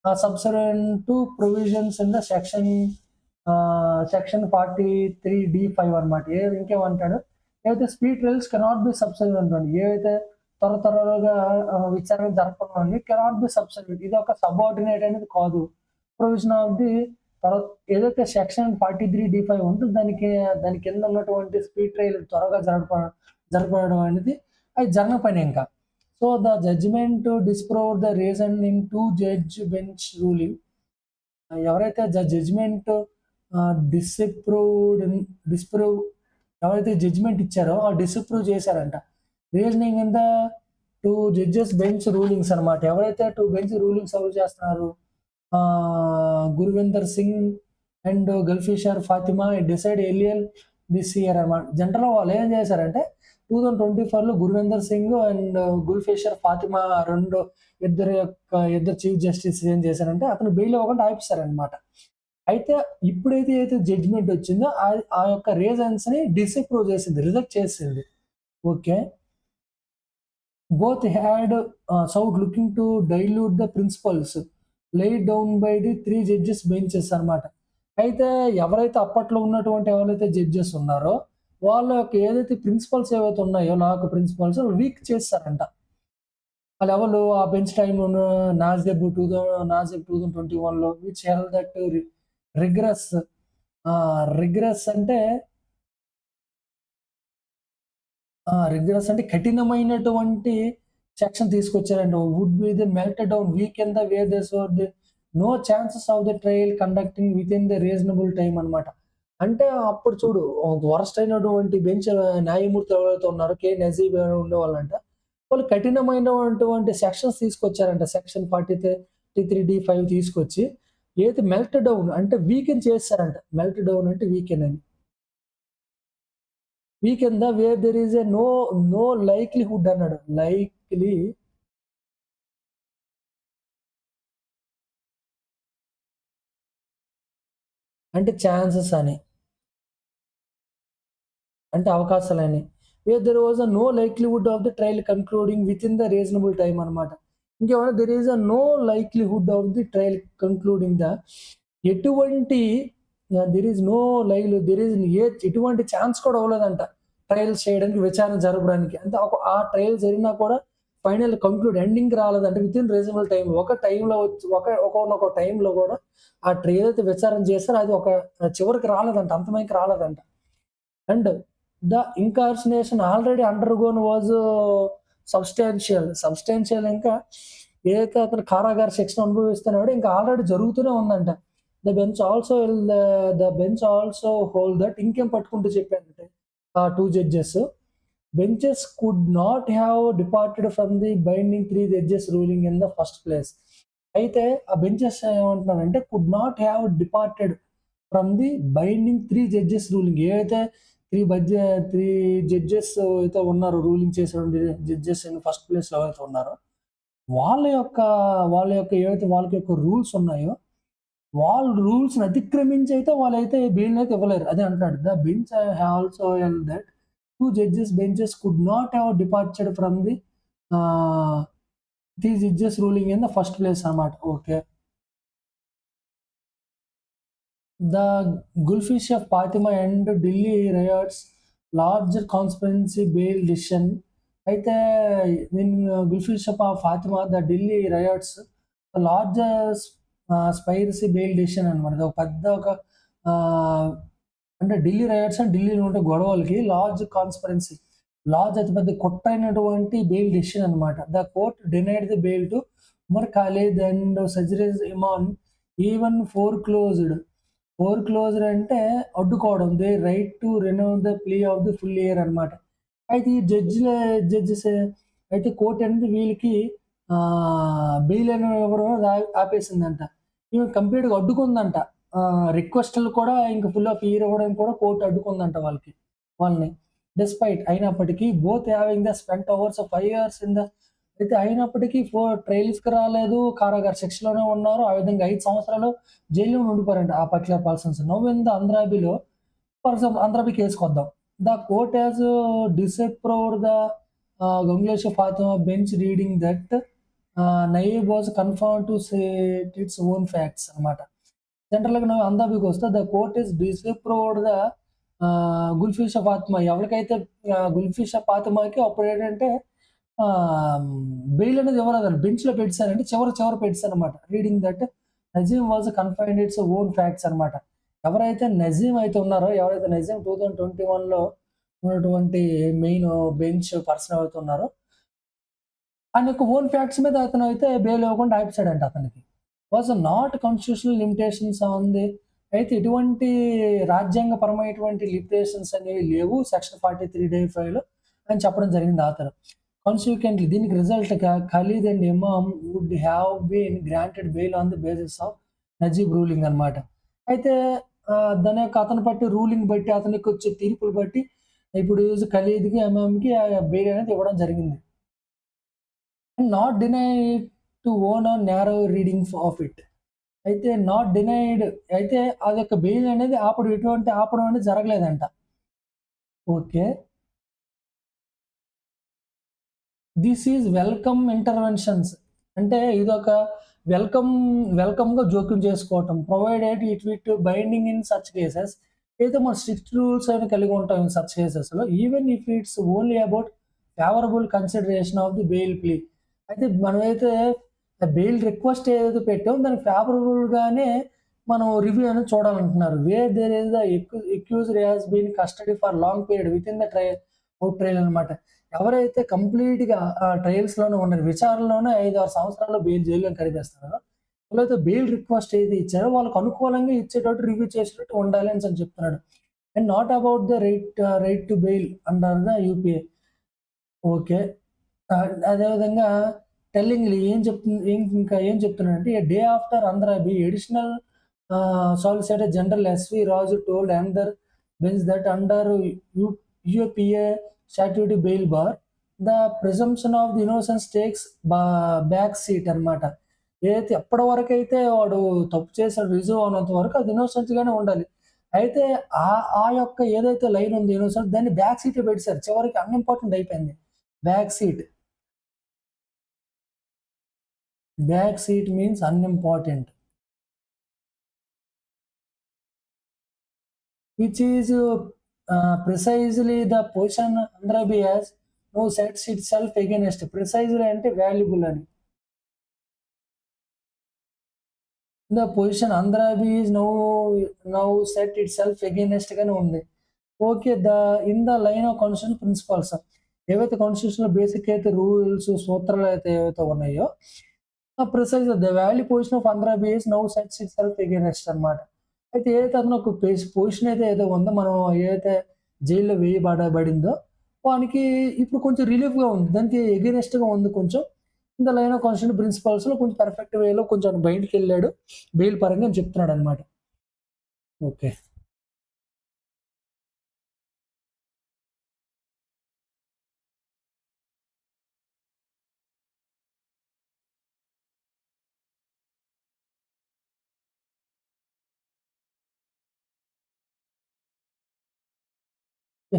subservient to provisions in the section 43D5 అనమాట. ఇంకేమంటాడు, ఏదైతే speed trials cannot be subservient అండి. ఏవైతే త్వరగా విచారణ జరపడం కెనాట్ బి సబ్సర్వెంట్. ఇది ఒక సబార్డినేట్ అనేది కాదు. ప్రొవిజన్ ఆఫ్ ది ఏదైతే సెక్షన్ 43D5 ఉంటుందో దాని కింద ఉన్నటువంటి స్పీడ్ ట్రయల్ త్వరగా జరపడం అనేది అది జరగని పని ఇంకా. So the judgment disprove the reason in 2 judge bench ruling. ఎవరైతే జడ్జిమెంట్ డిస్ప్రూవ్ ఎవరైతే జడ్జిమెంట్ ఇచ్చారో డిస్ప్రూవ్ చేశారంట. Reasoning in the 2 judges bench rulings అనమాట. ఎవరైతే 2 bench రూలింగ్స్ ఎవరు చేస్తున్నారు, Gurvinder Singh and Gulfisha Fatima decide earlier this year అనమాట. జనరల్‌గా వాళ్ళు ఏం చేశారంటే 2024లో గుర్విందర్ సింగ్ అండ్ గుల్ఫిషర్ ఫాతిమా ఇద్దరు చీఫ్ జస్టిస్ ఏం చేశారంటే అతను బెయిల్ ఇవ్వకుండా ఆపేశారనమాట. అయితే ఏదైతే జడ్జిమెంట్ వచ్చిందో ఆ యొక్క రీజన్స్‌ని డిసప్రూవ్ చేసింది, రిజెక్ట్ చేసింది. Okay. Both had sought looking to dilute the principles laid down by the 3 judges benches అనమాట. అయితే ఎవరైతే అప్పట్లో ఉన్నటువంటి ఎవరైతే జడ్జెస్ ఉన్నారో వాళ్ళ యొక్క ఏదైతే ప్రిన్సిపల్స్ ఏవైతే ఉన్నాయో లా యొక్క ప్రిన్సిపల్స్ వీక్ చేస్తారంట. వాళ్ళెవరు ఆ బెంచ్ టైమ్‌లో నాస్డెబ్ 2021లో విచ్ హెల్డ్ దట్ రిగ్రెస్ అంటే రిగ్రెస్ అంటే కఠినమైనటువంటి సెక్షన్ తీసుకొచ్చారండి. Would be the melted down weak in the way there were no chances of the trial conducting within the reasonable time అనమాట. అంటే అప్పుడు చూడు వరస్ట్ అయినటువంటి బెంచ్ న్యాయమూర్తులు ఎవరైతే ఉన్నారో నజీబ్ ఉండేవాళ్ళంట. వాళ్ళు కఠినమైనటువంటి సెక్షన్స్ తీసుకొచ్చారంట. సెక్షన్ 43D5 తీసుకొచ్చి ఏది మెల్ట్ డౌన్ అంటే వీకెన్ చేస్తారంట. మెల్ట్ డౌన్ అంటే వీకెన్ అని. Weaken where there is a no likelihood అన్నాడు. అంటే ఛాన్సెస్ అని. అంటే అవకాశాలని. Where there was no likelihood of the trial concluding within the reasonable time అనమాట. ఇంకేమన్నా there is no likelihood of the trial concluding ఎటువంటి there is no there is ఎటువంటి chance కూడా అవ్వలేదంట. ట్రయల్స్ చేయడానికి, విచారణ జరపడానికి. అంటే ఆ ట్రయల్ జరిగినా కూడా ఫైనల్ ఎండింగ్‌కి రాలేదంటే వితిన్ రీజనబుల్ టైమ్. ఒక టైమ్‌లో వచ్చి ఒకానొక టైమ్‌లో కూడా ఆ ఏదైతే విచారణ చేస్తారో అది చివరికి రాలేదంట. అంతమైకి రాలేదంట. And the incarceration already undergone was substantial ఇంకా ఏదైతే అతను కారాగార శిక్షను అనుభవిస్తున్నాడో ఇంకా ఆల్రెడీ జరుగుతూనే ఉందంట. The bench also hold that ఇంకేం పట్టుకుంటూ చెప్పారంటే 2 judges benches could not have departed from the binding 3 judges ruling in the first place. అయితే ఆ బెంచెస్ ఏమంటున్నారంటే could not have departed from the binding 3 judges ruling. ఏవైతే 3 judges అయితే ఉన్నారో, ruling చేసినటువంటి జడ్జెస్ ఇన్ ఫస్ట్ ప్లేస్‌లో ఎవరైతే ఉన్నారో, వాళ్ళ యొక్క ఏవైతే వాళ్ళ యొక్క రూల్స్ ఉన్నాయో, వాళ్ళ రూల్స్‌ని అతిక్రమించి అయితే వాళ్ళైతే బెయిల్ అయితే ఇవ్వలేరు. అదే అంటున్నాడు. The bench also held that 2 judges benches could not have departured from the ah, 3 judges ruling in the first place అన్నమాట. Okay. The Gulfisha of Fatima and Delhi riots larger conspiracy bail decision. అయితే in Gulfisha of Fatima the Delhi riots largest conspiracy bail decision అనమాట. ఒక పెద్ద ఆహ్, అంటే Delhi riots అంటే ఢిల్లీలో ఉండే గొడవలకి లార్జ్ అతిపెద్ద కుట్రైనటువంటి బెయిల్ డిసిషన్ అనమాట. The court denied the bail to Umar Khalid and సజ్రీజ్ ఇమాన్ ఈవెన్ ఫోర్క్లోజ్డ్ అంటే అడ్డుకోవడం. They right to renew the plea of the full year అనమాట. అయితే ఈ జడ్జెస్ అయితే కోర్ట్ అనేది వీళ్ళకి బెయిల్ అని ఇవ్వడం ఆపేసిందంట. ఈమె కంప్లీట్‌గా అడ్డుకుందంట. రిక్వెస్ట్‌లు కూడా ఇంక ఫుల్ ఆఫ్ ఇయర్ ఇవ్వడానికి కూడా కోర్ట్ అడ్డుకుందంట వాళ్ళని. డిస్పైట్ అయినప్పటికీ both having the spent hours of 5 years in the అయితే అయినప్పటికీ ట్రయల్స్‌కి రాలేదు. కారాగార శిక్షలోనే ఉన్నారు. ఆ విధంగా 5 సంవత్సరాలు జైల్‌లో ఉండిపోయారంట ఆ particular persons. Now in the ఆంధ్రాబిలో ఫర్ ఎగ్జాంపుల్ ఆంధ్రాబి కేసుకొద్దాం. The court has disapproved the గంగులేష్ Fatima bench reading that Najeeb was confirmed to say its own facts అన్నమాట. జనరల్‌గా నువ్వు ఆంధ్రాబికొస్తే the court is disapproved the Gulfisha Fatima. ఎవరికైతే గుల్ఫిషా ఫాతిమాకి అప్పుడేంటంటే ఆహ్, బెయిల్ అనేది ఇవ్వలేదండి. బెంచ్‌లో పెట్టేసారంటే చివర పెట్టేసారన్నమాట. Reading that Najeeb was confined its own facts అన్నమాట. ఎవరైతే నజీమ్ అయితే ఉన్నారో, ఎవరైతే నజీమ్ 2021లో ఉన్నటువంటి మెయిన్ బెంచ్ పర్సన్ ఎవరైతే ఉన్నారో, ఆయన యొక్క ఓన్ ఫ్యాక్ట్స్ మీద అతనైతే బెయిల్ ఇవ్వకుండా ఆపేసాడంట అతనికి. Was not constitutional limitations on the అయితే ఎటువంటి రాజ్యాంగపరమైనటువంటి లిమిటేషన్స్ అనేవి లేవు. సెక్షన్ 43(5)లో అని చెప్పడం జరిగింది ఆథర్. కాన్సిక్వెంట్‌లీ దీనికి రిజల్ట్‌గా Khalid and Imam would have been granted bail on the basis of Najeeb ruling అన్నమాట. అయితే దాని యొక్క అతను బట్టి రూలింగ్ బట్టి అతనికి వచ్చే తీర్పులు బట్టి ఇప్పుడు ఖలీద్‌కి, ఇమామ్‌కి బెయిల్ అనేది ఇవ్వడం జరిగింది. And not denied to own a narrow reading of it. అయితే నాట్ డినైడ్ అయితే అదొక బెయిల్ అనేది ఆపడం అనేది జరగలేదంట. Okay. This is welcome interventions. అంటే ఇదొక వెల్కమ్ వెల్కమ్‌గా జోక్యం చేసుకోవటం. Provided with binding in such cases. అయితే మనం స్ట్రిక్ట్ రూల్స్ అని కలిగి ఉంటాం ఇన్ సచ్ కేసెస్‌లో. Even if it's only about favourable consideration of the bail plea. అయితే మనమైతే బెయిల్ రిక్వెస్ట్ ఏదైతే పెట్టామో దానికి ఫేవరబుల్‌గానే మనం రివ్యూ అనేది చూడాలంటున్నారు. Where there is the accused has been custody for long period within the out trial అనమాట. ఎవరైతే కంప్లీట్‌గా ట్రయల్స్‌లోనే ఉన్నారు. విచారణలోనే 5, 6 సంవత్సరాలు జైల్‌లో గడిపేస్తున్నారో, ఎవరైతే బెయిల్ రిక్వెస్ట్ ఏది ఇచ్చారో వాళ్ళకి అనుకూలంగా ఇచ్చేటట్టు రివ్యూ చేసేటట్టు ఉండాలి అనేసి చెప్తున్నాడు. And not about the right to bail under the UPA. Okay. అదేవిధంగా టెల్లింగ్‌లీ ఇంకా ఏం చెప్తున్నాడంటే, a day after Andrabi additional Solicitor General S.V. Raju told another bench that under UPA statutory bail bar, the presumption of the innocence takes back seat అనమాట. ఏదైతే ఎప్పటి వరకైతే వాడు తప్పు చేసాడు రుజువు అవునంత వరకు అది ఇన్నోసెన్స్ గానే ఉండాలి. అయితే ఆ యొక్క ఏదైతే లైన్ ఉంది ఇన్నోసెన్స్ దాన్ని బ్యాక్ సీట్‌లో పెట్టేసారు. చివరికి అన్‌ఇంపార్టెంట్ అయిపోయింది. Back seat. Back seat means unimportant. Which is precisely the position Andrabi has now sets itself against. Precisely అంటే వాల్యుబుల్ అని. The position Andrabi is now set itself against గానే ఉంది. Okay. In the line of constitution principles ఏవైతే కాన్స్టిట్యూషన్‌లో basic అయితే rules, సూత్రాలు అయితే ఏవైతే ఉన్నాయో precise the value position of Andrabi is now sets itself against అన్నమాట. అయితే ఏదైతే అతను ఒక పొజిషన్ అయితే ఏదో ఉందో మనం ఏదైతే జైల్లో వేయబడిందో వానికి ఇప్పుడు కొంచెం రిలీఫ్‌గా ఉంది. దానికి ఎగైనెస్ట్‌గా ఉంది కొంచెం. In the line of constitution ప్రిన్సిపల్స్‌లో కొంచెం పర్ఫెక్ట్ వేలో కొంచెం బయటికెళ్ళాడు. బెయిల్ పరంగా అని చెప్తున్నాడన్నమాట. ఓకే.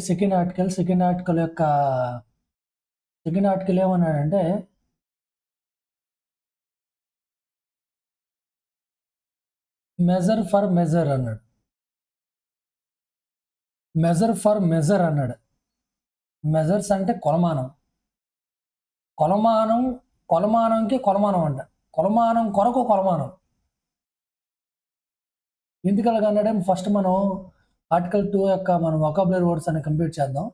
సెకండ్ ఆర్టికల్ ఏమన్నాడంటే మెజర్ ఫర్ మెజర్ అన్నాడు. మెజర్ ఫర్ మెజర్ అన్నాడు. మెజర్స్ అంటే కొలమానం. కొలమానంకి కొలమానం అంట. కొలమానం కొరకు కొలమానం. ఎందుకు అలాగన్నాడే ఫస్ట్ మనం ఆర్టికల్ 2 యొక్క మనం వొకాబులరీ వర్డ్స్ అని కంప్లీట్ చేద్దాం.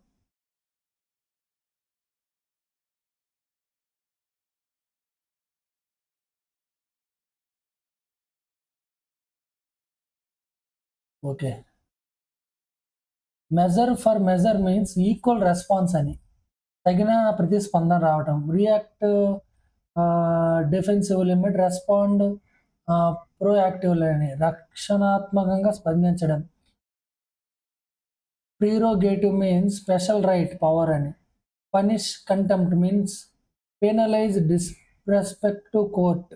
Okay. Measure for measure means equal response అని. తగిన ప్రతిస్పందన రావటం. React defensive limit, respond proactively అని. రక్షణాత్మకంగా స్పందించడం. ప్రీరోగేటివ్ మీన్స్ స్పెషల్ రైట్, పవర్ అని. Punish contempt means penalise disrespect to court.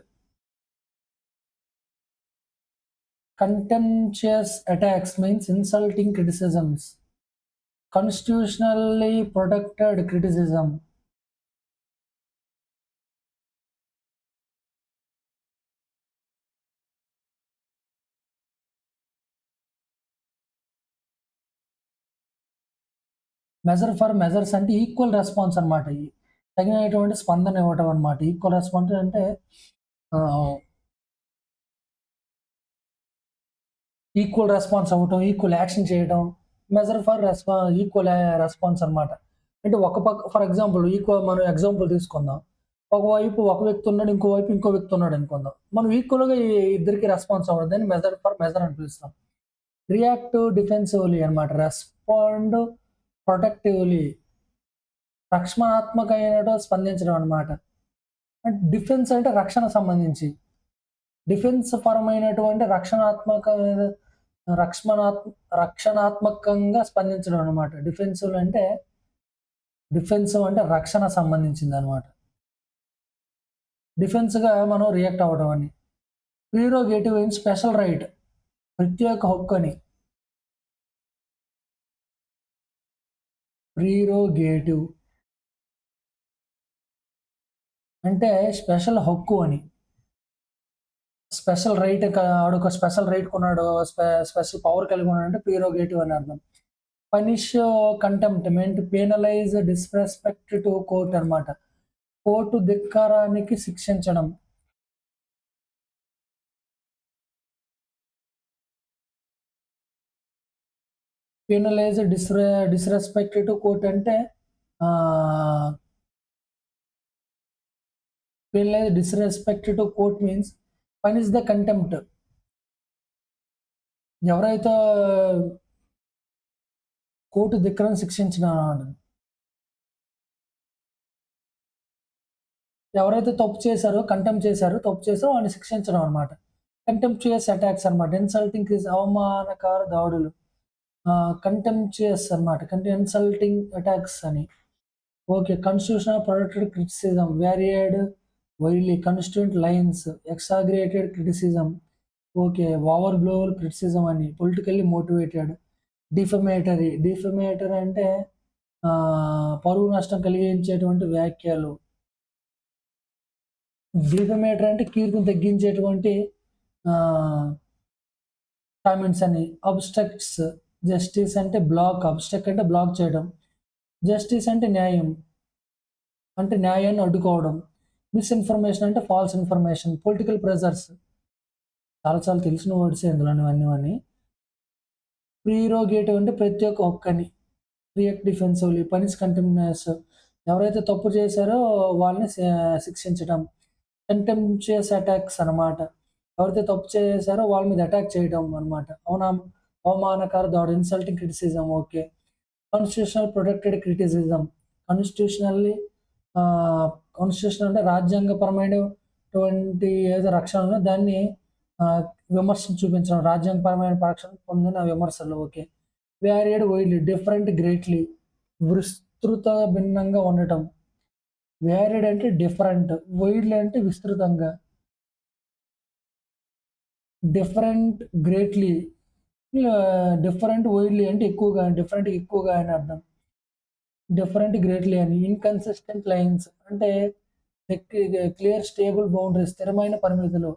Contemptuous attacks means insulting criticisms. Constitutionally protected criticism. Measure for measures అంటే equal response అనమాట. తగినటువంటి స్పందన ఇవ్వటం అనమాట. ఈక్వల్ రెస్పాన్స్ అంటే ఈక్వల్ రెస్పాన్స్ అవ్వటం, ఈక్వల్ యాక్షన్ చేయడం. మెజర్ ఫర్ ఈక్వల్ రెస్పాన్స్ అనమాట. అంటే ఒక పక్క ఫర్ ఎగ్జాంపుల్ మనం ఎగ్జాంపుల్ తీసుకుందాం. ఒకవైపు ఒక వ్యక్తి ఉన్నాడు, ఇంకోవైపు ఇంకో వ్యక్తి ఉన్నాడు అనుకుందాం. మనం ఈక్వల్‌గా ఇద్దరికి రెస్పాన్స్ అవ్వడం. దాన్ని మెజర్ ఫర్ మెజర్ అని పిలుస్తాం. రియాక్ట్ డిఫెన్సివ్‌లీ అనమాట. రెస్పాండ్ ప్రొటెక్టివ్‌లీ. రక్షణాత్మకమైన స్పందించడం అనమాట. అంటే డిఫెన్స్ అంటే రక్షణ సంబంధించి. డిఫెన్స్ పరమైనటువంటి రక్షణాత్మకంగా స్పందించడం అనమాట. డిఫెన్సివ్ అంటే రక్షణ సంబంధించిందనమాట. డిఫెన్స్‌గా మనం రియాక్ట్ అవ్వడం అని. ప్రీరోగేటివ్ ఇన్ స్పెషల్ రైట్, ప్రత్యేక హక్కు అని. ప్రీరోగేటివ్ అంటే స్పెషల్ హక్కు అని. స్పెషల్ రైట్ ఆడొక స్పెషల్ రైట్ కొన్నాడు, స్పెషల్ పవర్ కలిగి ఉన్నాడంటే ప్రీరోగేటివ్ అని అర్థం. Punish contempt mean penalise disrespect to court అనమాట. కోర్టు ధిక్కారానికి శిక్షించడం. పెనలైజ్ డిస్రెస్పెక్ట్ టు కోర్ట్ అంటే penalize disrespect to court means punish the contempt. ఎవరైతే కోర్టు ధిక్కరణ శిక్షించిన ఎవరైతే తప్పు చేశారో కంటెంప్ట్ చేశారో తప్పు చేశారో వాడిని శిక్షించడం అనమాట. కంటెంప్చుయస్ అటాక్స్ అనమాట. ఇన్సల్టింగ్ అవమానకర దాడులు. కంటెంప్చుయస్ అనమాట. ఇన్సల్టింగ్ అటాక్స్ అని. Okay. Constitutional protected criticism, varied widely constituent lines, exaggerated criticism. Okay. Over blown criticism అని. Politically motivated. డిఫమేటరీ అంటే పరువు నష్టం కలిగించేటువంటి వ్యాఖ్యలు. డిఫమేటరీ అంటే కీర్తిని తగ్గించేటువంటి కామెంట్స్ అని. అబ్స్ట్రక్ట్స్ జస్టిస్ అంటే బ్లాక్. అబ్స్ట్రక్ట్ అంటే బ్లాక్ చేయడం. జస్టిస్ అంటే న్యాయం. అంటే న్యాయాన్ని అడ్డుకోవడం. మిస్ఇన్ఫర్మేషన్ అంటే ఫాల్స్ ఇన్ఫర్మేషన్. పొలిటికల్ ప్రెజర్స్ చాలా చాలా తెలిసిన వర్డ్సే ఇందులో అన్నీ. ప్రీరోగేటివ్ అంటే ప్రత్యేక హక్కని. React defensively, punish continues. ఎవరైతే తప్పు చేశారో వాళ్ళని శిక్షించడం. కంటెంప్చుయస్ అటాక్స్ అనమాట. ఎవరైతే తప్పు చేశారో వాళ్ళ మీద అటాక్ చేయడం అనమాట. అవమానకర దాడి, insulting criticism. Okay. Constitutional protected criticism. Constitutionally constitution అంటే రాజ్యాంగపరమైనటువంటి ఏదో రక్షణలో దాన్ని విమర్శను చూపించడం. రాజ్యాంగపరమైన రక్షణ పొందిన విమర్శలు. Okay. Varied widely, different greatly. విస్తృత భిన్నంగా ఉండటం. వేరియడ్ అంటే డిఫరెంట్, వైడ్లీ అంటే విస్తృతంగా. డిఫరెంట్ గ్రేట్లీ, డిఫరెంట్ వైడ్లీ అంటే ఎక్కువగా, డిఫరెంట్ ఎక్కువగా అని అర్థం. డిఫరెంట్ గ్రేట్లీ అని. ఇన్కన్సిస్టెంట్ లైన్స్ అంటే క్లియర్ స్టేబుల్ బౌండరీస్, స్థిరమైన పరిమితులు.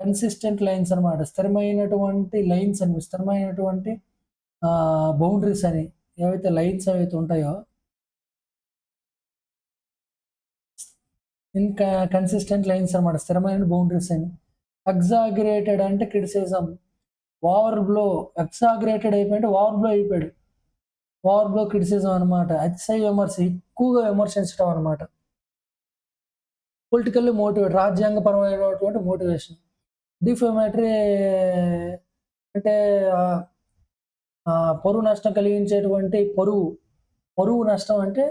కన్సిస్టెంట్ లైన్స్ అనమాట. స్థిరమైనటువంటి లైన్స్ అని, స్థిరమైనటువంటి బౌండరీస్ అని. ఏవైతే లైన్స్ ఏవైతే ఉంటాయో కన్సిస్టెంట్ లైన్స్ అనమాట. స్థిరమైన బౌండరీస్ అని. ఎగ్జాగరేటెడ్ అంటే క్రిటిసిజం. ఓవర్ బ్లో, ఎగ్జాగరేటెడ్ అయిపోయింటే ఓవర్ బ్లో అయిపోయాడు. ఓవర్ బ్లో క్రిటిసిజం అనమాట. అతిశయ విమర్శ, ఎక్కువగా విమర్శించడం అనమాట. పొలిటికల్లీ మోటివేట్, రాజ్యాంగపరమైనటువంటి మోటివేషన్. డిఫమేటరీ అంటే పరువు నష్టం కలిగించేటువంటి పరువు నష్టం అంటే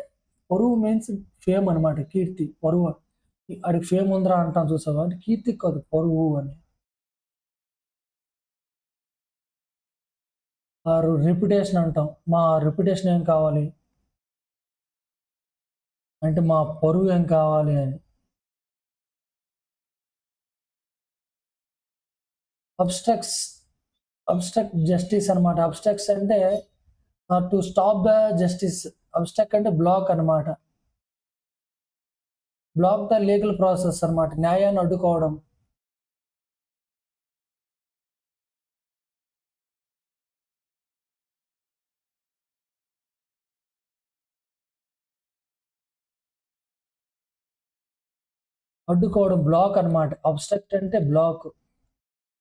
పరువు మీన్స్ ఫేమ్ అనమాట. కీర్తి, పరువు. ఆడికి ఫేమ్ ఉందిరా అంటాం చూసావా, అంటే కీర్తి కాదు, పరువు అని. రెప్యుటేషన్ అంటాం. మా రెప్యుటేషన్ ఏం కావాలి అంటే మా పరువు ఏం కావాలి అని. అబ్స్ట్రక్ట్ జస్టిస్ అనమాట. అబ్స్ట్రక్ట్స్ అంటే to stop the justice. Obstruct అంటే బ్లాక్ అనమాట. బ్లాక్ ద లీగల్ ప్రాసెస్ అనమాట. న్యాయాన్ని అడ్డుకోవడం. బ్లాక్ అనమాట. అబ్స్ట్రక్ట్ అంటే బ్లాక్.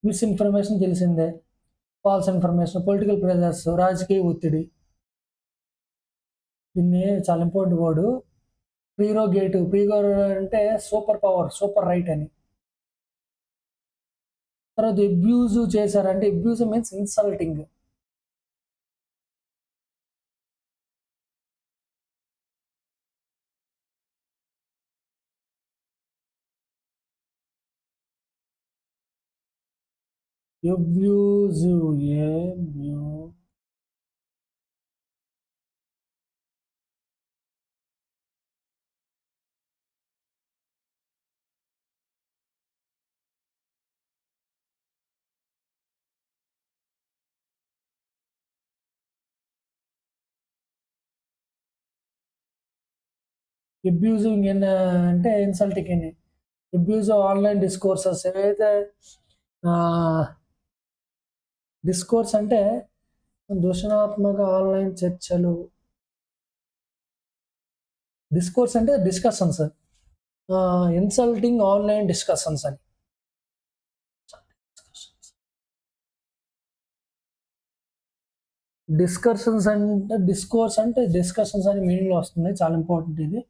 మిస్ఇన్ఫర్మేషన్ తెలిసిందే. ఫాల్స్ ఇన్ఫర్మేషన్, పొలిటికల్ ప్రెజర్స్, రాజకీయ ఒత్తిడి. దీన్ని చాలా ఇంపార్టెంట్ వర్డ్. ప్రీరోగేటివ్ అంటే సూపర్ పవర్, సూపర్ రైట్ అని. తర్వాత అబ్యూజ్ చేశారంటే, abuse means insulting. Abusive, abusing అంటే ఇన్సల్టింగ్ అని. అబ్యూజివ్ ఆన్లైన్ డిస్కోర్సెస్ ఏవైతే డిస్కోర్స్ అంటే దూషణాత్మక ఆన్లైన్ చర్చలు. డిస్కోర్స్ అంటే డిస్కషన్స్. ఇన్సల్టింగ్ ఆన్లైన్ డిస్కషన్స్ అని. డిస్కోర్స్ అంటే డిస్కషన్స్ అని మీనింగ్లో వస్తుంది. చాలా ఇంపార్టెంట్ ఇది.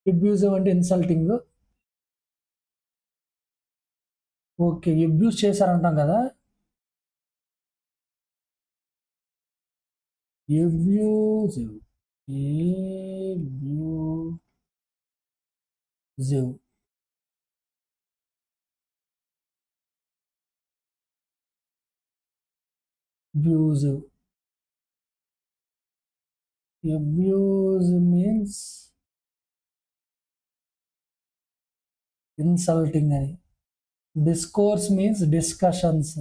అబ్యూజివ్ అంటే ఇన్సల్టింగ్. ఓకే. అబ్యూజ్ చేశారంటాం కదా. Abusive, abusive. Abusive. Abuse means insulting అని. Discourse means discussions.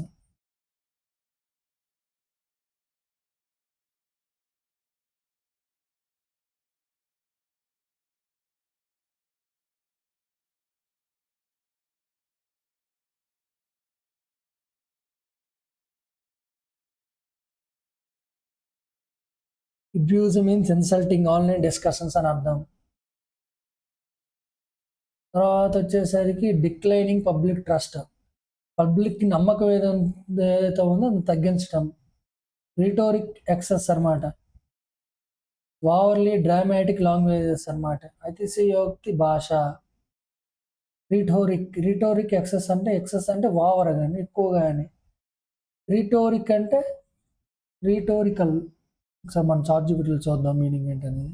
Abuse means insulting online discussions అని అర్థం. తర్వాత వచ్చేసరికి డిక్లైనింగ్ పబ్లిక్ ట్రస్ట్. పబ్లిక్ నమ్మకం ఏదైతే ఉందో అది తగ్గించడం. రిటోరిక్ ఎక్సెస్ అనమాట. ఓవర్లీ డ్రామాటిక్ లాంగ్వేజెస్ అనమాట. అతిశయోక్తి భాష. రిటోరిక్ ఎక్సెస్ అంటే ఓవర్ కానీ ఎక్కువగా కానీ. రిటోరిక్ అంటే రిటోరికల్. ఒకసారి మనం చాట్‌జీపీటీలో చూద్దాం మీనింగ్ ఏంటనేది.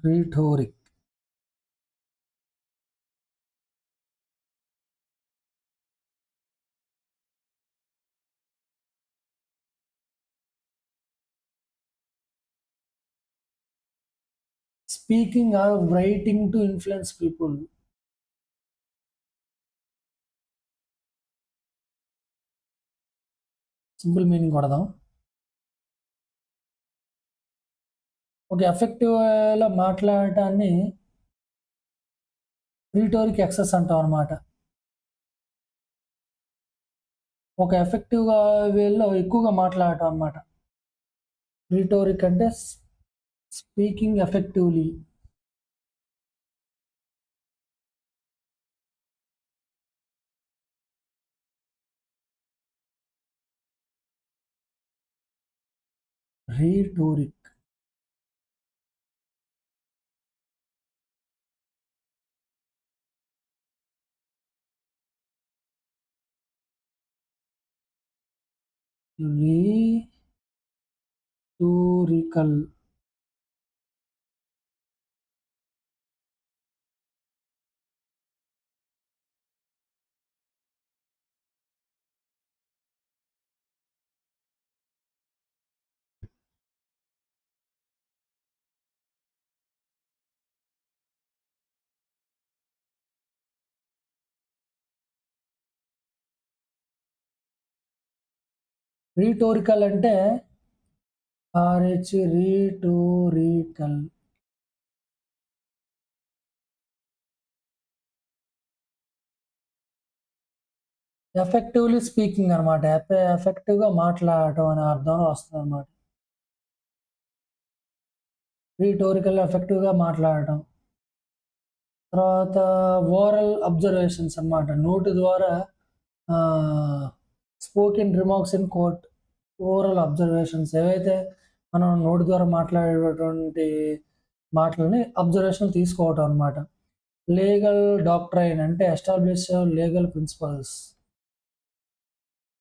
Rhetoric. Speaking or writing to influence people. Simple meaning కొడదాం. ఒక ఎఫెక్టివ్ వేలో మాట్లాడటాన్ని రిటోరిక్ ఎక్సెస్ అంటాం అనమాట. ఒక ఎఫెక్టివ్‌గా వేలో ఎక్కువగా మాట్లాడటం అనమాట. రిటోరిక్ అంటే స్పీకింగ్ ఎఫెక్టివ్‌లీ. రిటోరిక్. రిటోరికల్. రిటోరికల్ అంటే రిటోరికల్. ఎఫెక్టివ్‌లీ స్పీకింగ్ అనమాట. ఎఫెక్టివ్‌గా మాట్లాడటం అనే అర్థంలో వస్తదనమాట. రిటోరికల్ ఎఫెక్టివ్‌గా మాట్లాడటం. తర్వాత ఓరల్ అబ్జర్వేషన్స్ అనమాట. నోటి ద్వారా spoken remarks in court. Oral observations ఏవైతే మనం నోటి ద్వారా మాట్లాడేటటువంటి మాటలని అబ్జర్వేషన్ తీసుకోవటం అనమాట. లీగల్ డాక్ట్రైన్ అంటే ఎస్టాబ్లిష్ లీగల్ ప్రిన్సిపల్స్.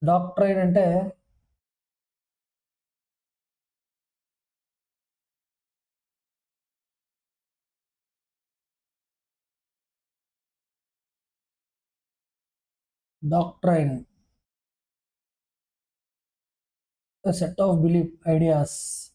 డాక్ట్రైన్ అంటే doctrine a set of belief ideas.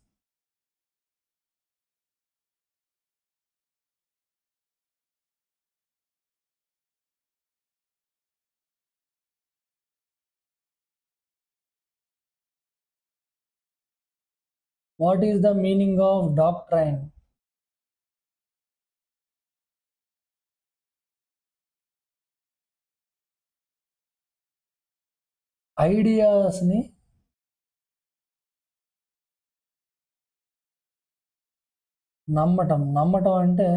What is the meaning of doctrine? ఐడియాస్ని నమ్మటం అంటే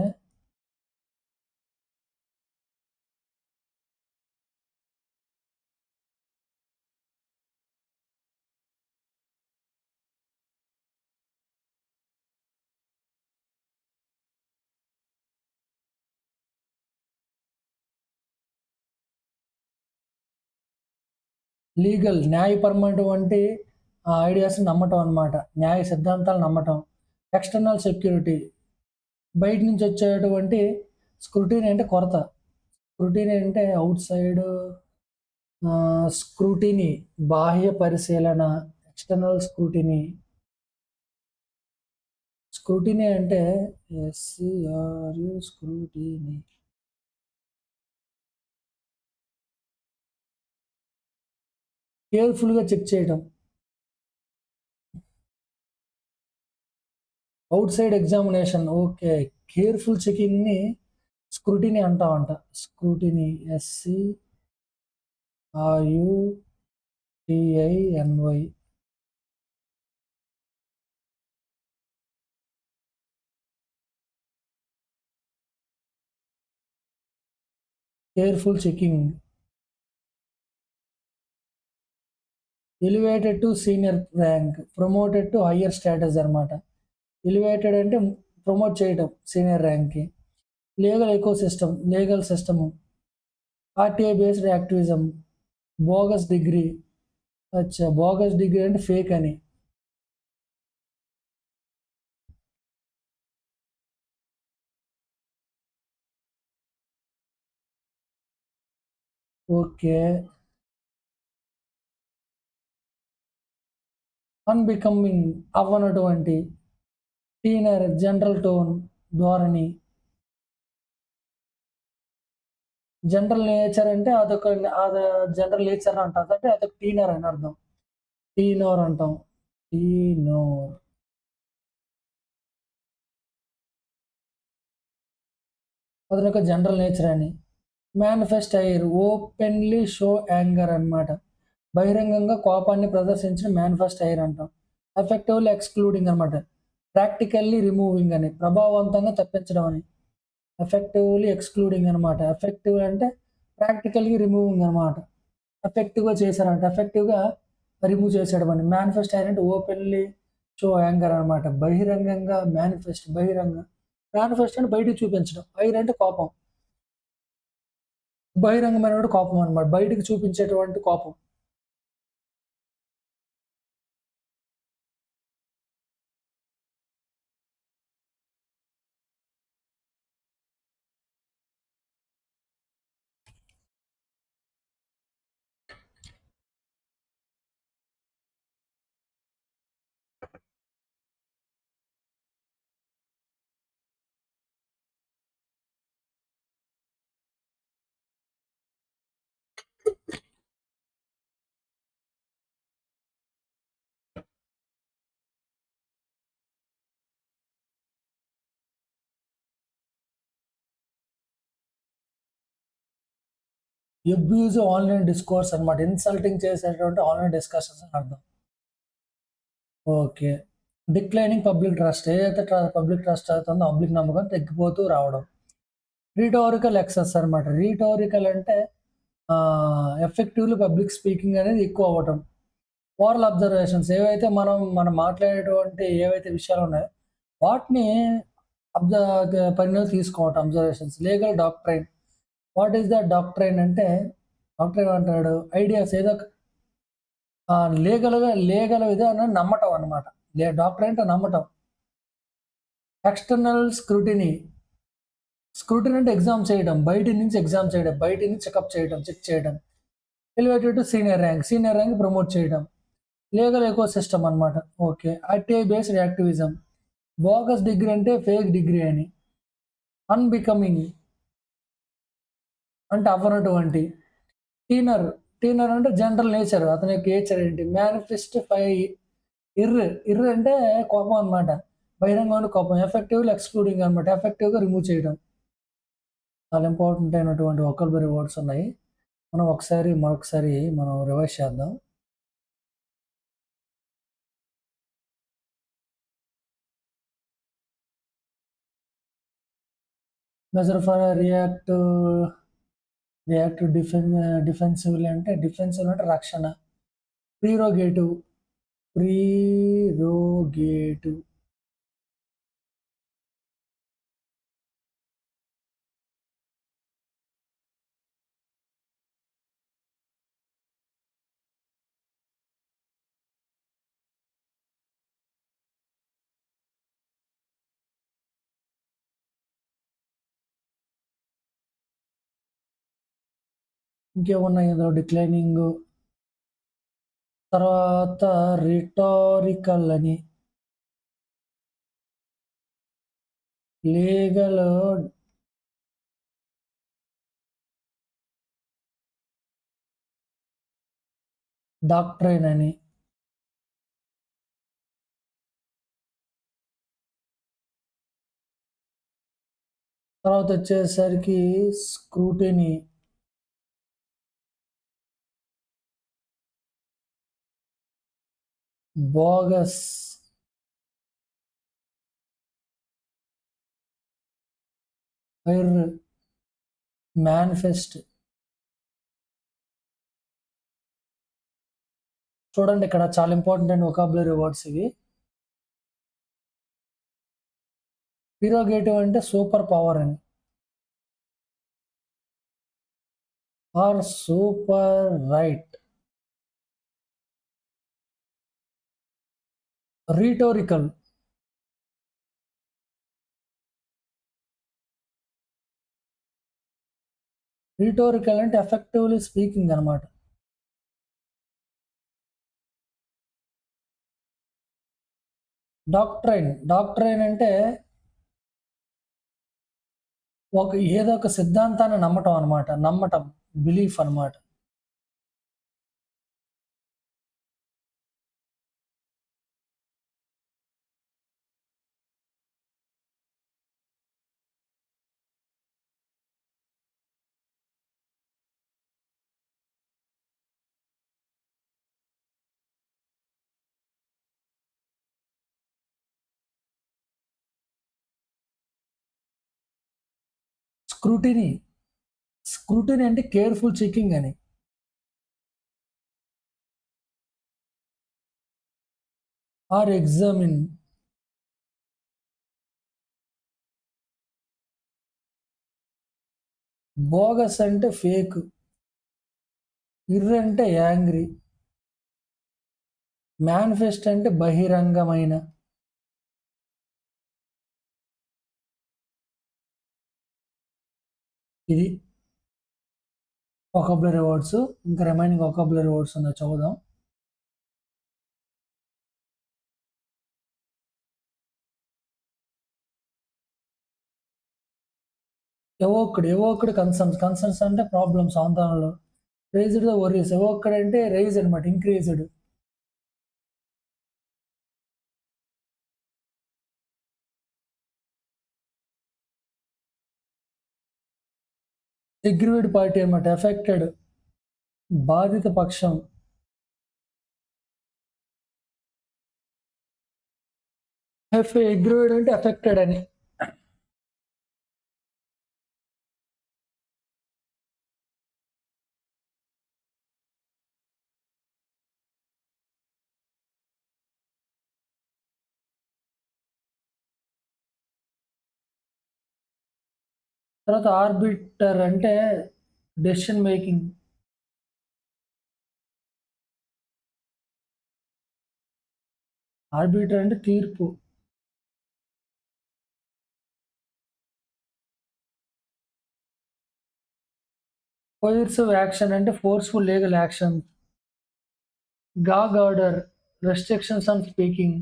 లీగల్ న్యాయపరమైనటువంటి ఐడియాస్ నమ్మటం అన్నమాట. న్యాయ సిద్ధాంతాలు నమ్మటం. ఎక్స్‌టర్నల్ సెక్యూరిటీ బయట నుంచి వచ్చేటువంటి స్క్రూటినీ అంటే కొరత. స్క్రూటినీ అంటే ఔట్ సైడ్ స్క్రూటినీ బాహ్య పరిశీలన, ఎక్స్‌టర్నల్ స్క్రూటినీ. స్క్రూటినీ అంటే ఎస్‌సిఆర్‌యు స్క్రూటినీ. కేర్‌ఫుల్‌గా చెక్ చేయడం. Out side examination okay. Careful చెకింగ్‌ని scrutiny అంటామంట. Scrutiny ఎస్‌సిఆర్‌యుటిఐఎన్‌వై. Careful checking. Elevated to senior rank, promoted to hire status అనమాట. ఎలివేటెడ్ అంటే ప్రమోట్ చేయడం senior ర్యాంక్‌కి. Legal ecosystem, legal system. ఆర్‌టిఐ based activism, bogus degree. అచ్చా! Bogus degree అంటే fake అని. Okay. Unbecoming అవ్వనటువంటి. టీనర్ general tone, ధోరణి. General nature అంటే general nature అంటాం. అంటే అదొక టీనర్ అని అర్థం. టీనోర్ అంటాం. టీనోర్. అదనొక జనరల్ నేచర్ అని. మేనిఫెస్ట్ అయ్యారు. ఓపెన్‌లీ షో యాంగర్ అన్నమాట. బహిరంగంగా కోపాన్ని ప్రదర్శించిన మేనిఫెస్ట్ అయ్యారు అంటాం. ఎఫెక్టివ్‌లీ ఎక్స్‌క్లూడింగ్ అన్నమాట. ప్రాక్టికల్లీ రిమూవింగ్ అని. ప్రభావవంతంగా తప్పించడం అని. ఎఫెక్టివ్‌లీ ఎక్స్‌క్లూడింగ్ అన్నమాట. ఎఫెక్టివ్ అంటే ప్రాక్టికల్లీ రిమూవింగ్ అన్నమాట. ఎఫెక్టివ్‌గా చేశారంట. ఎఫెక్టివ్‌గా రిమూవ్ చేసేయడం అని. మేనిఫెస్ట్ అయ్యారంటే ఓపెన్‌లీ షో యాంగర్ అన్నమాట. బహిరంగంగా బహిరంగ. మేనిఫెస్ట్ అంటే బయటికి చూపించడం. ఐర్ అంటే కోపం. బహిరంగమైనటువంటి కోపం అన్నమాట. బయటికి చూపించేటువంటి కోపం. అబ్యూజివ్ ఆన్‌లైన్ డిస్కోర్స్ అన్నమాట. ఇన్సల్టింగ్ చేసేటువంటి ఆన్‌లైన్ డిస్కషన్స్ అని అర్థం. ఓకే. Declining public trust. ఏదైతే పబ్లిక్ ట్రస్ట్ అవుతుందో పబ్లిక్ నమ్మకం తగ్గిపోతూ రావడం. రిటారికల్ ఎక్సెస్ అన్నమాట. రిటారికల్ అంటే ఎఫెక్టివ్‌లీ పబ్లిక్ స్పీకింగ్ అనేది ఎక్కువ అవ్వటం. ఓరల్ అబ్జర్వేషన్స్ మనం మాట్లాడేటువంటి ఏవైతే విషయాలు ఉన్నాయో వాటిని పరిగణలోకి తీసుకోవటం observations. Legal doctrine. What is the doctrine అంటే డాక్టర్ అంటాడు ఐడియాస్ ఏదో లీగల్ విధానాన్ని నమ్మటం అన్నమాట. డాక్టర్ అంటే నమ్మటం. External scrutiny. స్క్రూటినీ అంటే ఎగ్జామ్ చేయడం. బయటి నుంచి ఎగ్జామ్ చేయడం. బయటి నుంచి చెక్ చేయడం. Elevated to senior rank. Senior rank promote చేయడం. లీగల్ ఎకోసిస్టమ్ అన్నమాట. Okay. RTI based activism. Bogus degree అంటే ఫేక్ డిగ్రీ అని. అన్‌బికమింగ్ అంటే అవ్వనటువంటి. టీనర్. టీనర్ అంటే జనరల్ నేచర్. అతని యొక్క నేచర్ ఏంటి? మేనిఫెస్ట్ ఇర్. ఇర్ అంటే కోపం అన్నమాట. బహిరంగమైన కోపం. ఎఫెక్టివ్‌లీ ఎక్స్‌క్లూడింగ్ అన్నమాట. ఎఫెక్టివ్‌గా రిమూవ్ చేయడం. చాలా ఇంపార్టెంట్ అయినటువంటి వొకాబులరీ వర్డ్స్ ఉన్నాయి. మరొకసారి మనం రివైజ్ చేద్దాం. మెజర్ ఫర్ రియాక్ట్ డిఫెన్సివ్‌లీ అంటే రక్షణ. ప్రిరోగేటివ్. ప్రిరోగేటివ్. ఇంకేమున్నాయి ఇందులో డిక్లైనింగు, తర్వాత రిటారికల్ అని, లీగల్ డాక్ట్రైన్ అని, తర్వాత వచ్చేసరికి స్క్రూటినీ, బోగస్, ఫైర్, మేనిఫెస్ట్. చూడండి ఇక్కడ చాలా ఇంపార్టెంట్ అండ్ వొకాబులరీ వర్డ్స్ ఇవి. ప్రిరోగేటివ్ అంటే సూపర్ పవర్ అని, ఆర్ సూపర్ రైట్. రిటోరికల్, రిటోరికల్ అంటే ఎఫెక్టివ్లీ స్పీకింగ్ అనమాట. డాక్ట్రైన్ అంటే ఏదో ఒక సిద్ధాంతాన్ని నమ్మటం అనమాట. నమ్మటం, బిలీఫ్ అనమాట. స్క్రూటినీ, స్క్రూటినీ అంటే కేర్ఫుల్ చెకింగ్ అని. Or examine. బోగస్ అంటే ఫేక్. అంటే యాంగ్రీ. మేనిఫెస్ట్ అంటే బహిరంగమైన. ఇది వొకాబులరీ వర్డ్స్. ఇంకా రిమైనింగ్ వొకాబులరీ వర్డ్స్ ఉన్నాయి, చదువుదాం. ఎవోక్డ్ కన్సర్న్స్ అంటే ప్రాబ్లమ్స్ ఆందోళనలు. Raised the worries. ఎవోక్డ్ అంటే రైజ్ అనమాట, ఇంక్రీజ్డ్. అగ్రీవ్డ్ పార్టీ అనమాట, ఎఫెక్టెడ్, బాధిత పక్షం. అగ్రీవ్డ్ అంటే ఎఫెక్టెడ్ అని. తర్వాత ఆర్బిటర్ అంటే డెసిషన్ మేకింగ్. ఆర్బిటర్ అంటే తీర్పు. కోయర్సివ్ యాక్షన్ అంటే forceful legal action. Gag order, restrictions on speaking.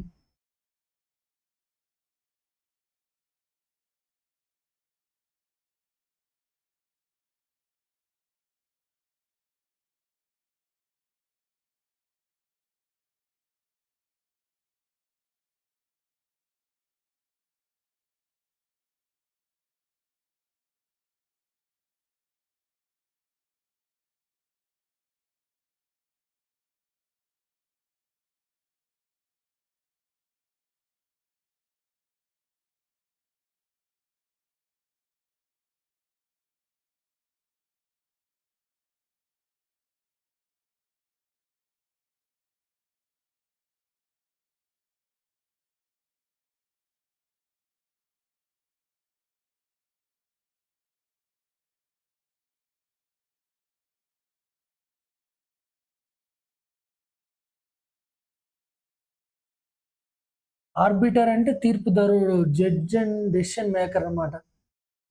Arbiter అంటే తీర్పుదారుడు, జడ్జ్ అండ్ డెసిషన్ మేకర్ అనమాట.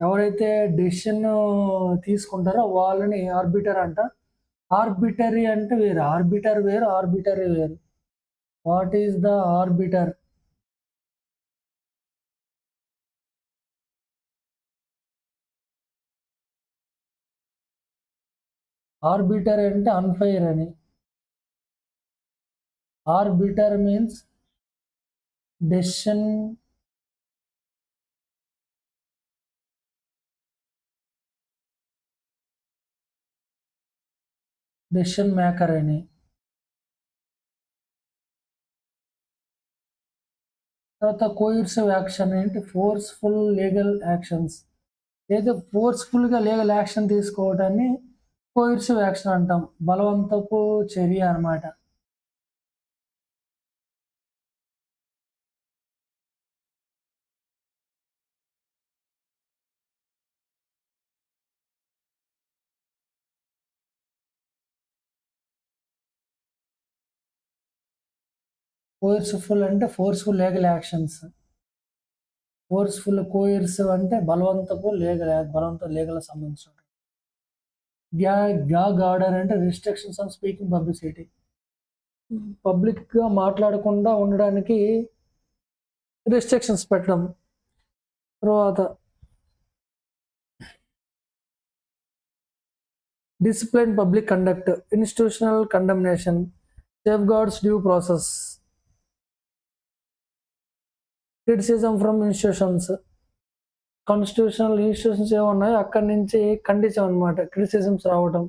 ఎవరైతే డెసిషన్ తీసుకుంటారో వాళ్ళని ఆర్బిటర్ అంట. ఆర్బిటరీ అంటే వేరు. ఆర్బిటర్ వేరు, ఆర్బిటరీ వేరు. What is the arbiter? Arbiter అంటే అన్‌ఫెయిర్ అని. Arbiter means decision decision maker అని. తర్వాత కోయర్సివ్ యాక్షన్ ఏంటి? Forceful legal actions. ఏదో ఫోర్స్‌ఫుల్‌గా లీగల్ యాక్షన్ తీసుకోవడాన్ని కోయర్సివ్ యాక్షన్ అంటాం. బలవంతపు చర్య అన్నమాట. కోయర్సిఫుల్ అంటే ఫోర్స్‌ఫుల్ లీగల్ యాక్షన్స్. కోయర్సివ్ అంటే బలవంతం లీగల్‌కి సంబంధించినవి. గ్యాగ్ ఆర్డర్ అంటే రిస్ట్రిక్షన్స్ ఆన్ స్పీకింగ్ పబ్లిసిటీ. పబ్లిక్‌గా మాట్లాడకుండా ఉండడానికి రిస్ట్రిక్షన్స్ పెట్టడం. తర్వాత discipline public conduct, institutional condemnation, safeguards due process, criticism from institutions. Constitutional institutions ఏమున్నాయో అక్కడి నుంచి ఖండించడం అనమాట. క్రిటిసిజమ్స్ రావటం.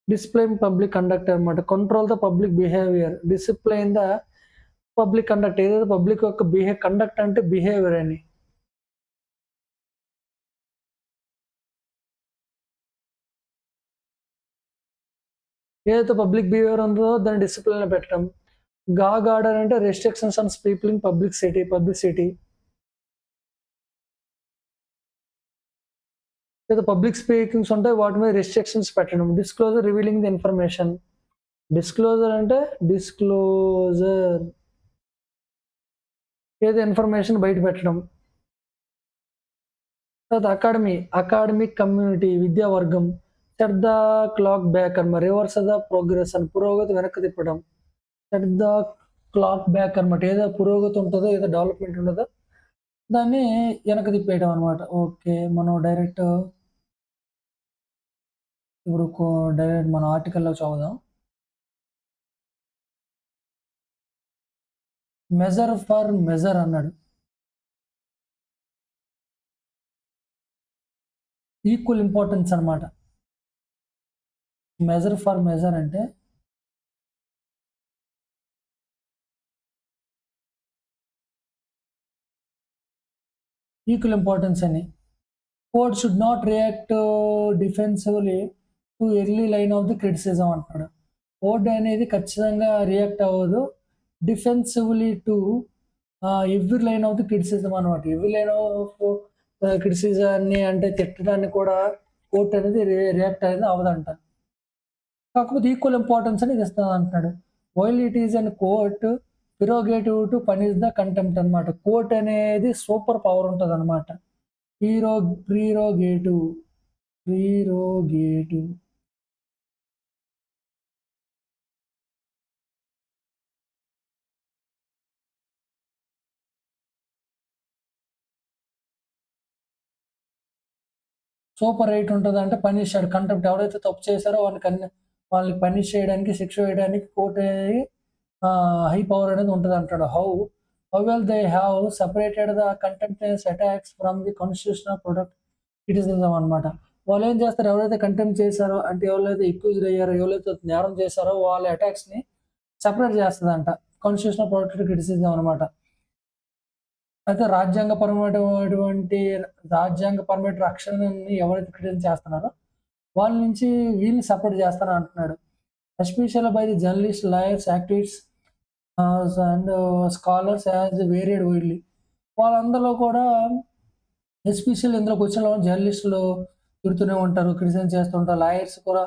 డిసిప్లైన్ పబ్లిక్ కండక్ట్ అనమాట. Control the public behaviour. Discipline the public conduct. ఏదైతే పబ్లిక్ యొక్క కండక్ట్ అంటే బిహేవియర్ అని. ఏదైతే పబ్లిక్ బిహేవియర్ ఉందో దాన్ని డిసిప్లిన్‌లో పెట్టడం. గాగ్ ఆర్డర్ అంటే రెస్ట్రిక్షన్స్ ఆన్ పీపుల్ పబ్లిసిటీ. లేదా పబ్లిక్ స్పీకింగ్స్ ఉంటాయి వాటి మీద రెస్ట్రిక్షన్స్ పెట్టడం. Disclosure revealing the information. Disclosure అంటే ఏదో ఇన్ఫర్మేషన్ బయట పెట్టడం. తర్వాత అకాడమిక్ కమ్యూనిటీ విద్యావర్గం. సెట్ ద క్లాక్ బ్యాక్ అనమాట. రివర్స్ ద ప్రోగ్రెస్ అని పురోగతి వెనక్కి తిప్పడం. సెట్ ద క్లాక్ బ్యాక్ అనమాట. ఏదో పురోగతి ఉంటుందో ఏదో డెవలప్మెంట్ ఉంటుందో దాన్ని వెనక్కి తిప్పేయడం అనమాట. ఓకే, మనం డైరెక్ట్ మన ఆర్టికల్‌లో చదువుదాం. మెజర్ అన్నాడు. ఈక్వల్ ఇంపార్టెన్స్ అనమాట. మెజర్ అంటే ఈక్వల్ ఇంపార్టెన్స్ అని. Court should not react defensively to early line of the criticism అంటాడు. కోర్ట్ అనేది ఖచ్చితంగా రియాక్ట్ అవ్వదు. Defensively to every line of the criticism అనమాట. ఎవ్రీ లైన్ ఆఫ్ క్రిటిసిజాన్ని అంటే తిట్టడాన్ని కూడా కోర్ట్ అనేది రియాక్ట్ అనేది అవ్వదంట. కాకపోతే ఈక్వల్ ఇంపార్టెన్స్ అనేది ఇస్తది అంటున్నాడు. While it is and court prerogative to punish the contempt అనమాట. కోర్ట్ అనేది సూపర్ పవర్ ఉంటదనమాట. ప్రిరో ప్రిరోగేటివ్ ప్రిరోగేటివ్ సూపర్ రైట్ ఉంటదంటే పనిష్ కంటెంప్ట్ ఎవరైతే తప్పు చేశారో వాళ్ళని పనిష్ చేయడానికి, శిక్ష వేయడానికి కోర్ట్ అనేది హై పవర్ అనేది ఉంటదంటాడు. How well they have separated the contemptuous attacks from the constitutional protect criticism అనమాట. వాళ్ళేం చేస్తారు, ఎవరైతే కంటెంప్ట్ చేశారో అంటే ఎవరైతే అక్యూజ్డ్ అయ్యారో, ఎవరైతే నేరం చేశారో వాళ్ళ అటాక్స్‌ని సెపరేట్ చేస్తదంట. కాన్స్టిట్యూషనల్ ప్రొటెక్టెడ్ క్రిటిసిజం అనమాట. అయితే రాజ్యాంగపరమైన రక్షణని ఎవరైతే క్రిటిసిజం చేస్తున్నారో వాళ్ళ నుంచి వీళ్ళని సెపరేట్ చేస్తాను అంటున్నాడు. Especially by the journalist, lawyers, activists and scholars as varied widely. వాళ్ళందరిలో కూడా ఎస్పెషల్లీ ఇందులో క్వెషన్‌లో జర్నలిస్టులు తిడుతూనే ఉంటారు, క్రిటిసైజ్ చేస్తుంటారు. లాయర్స్ కూడా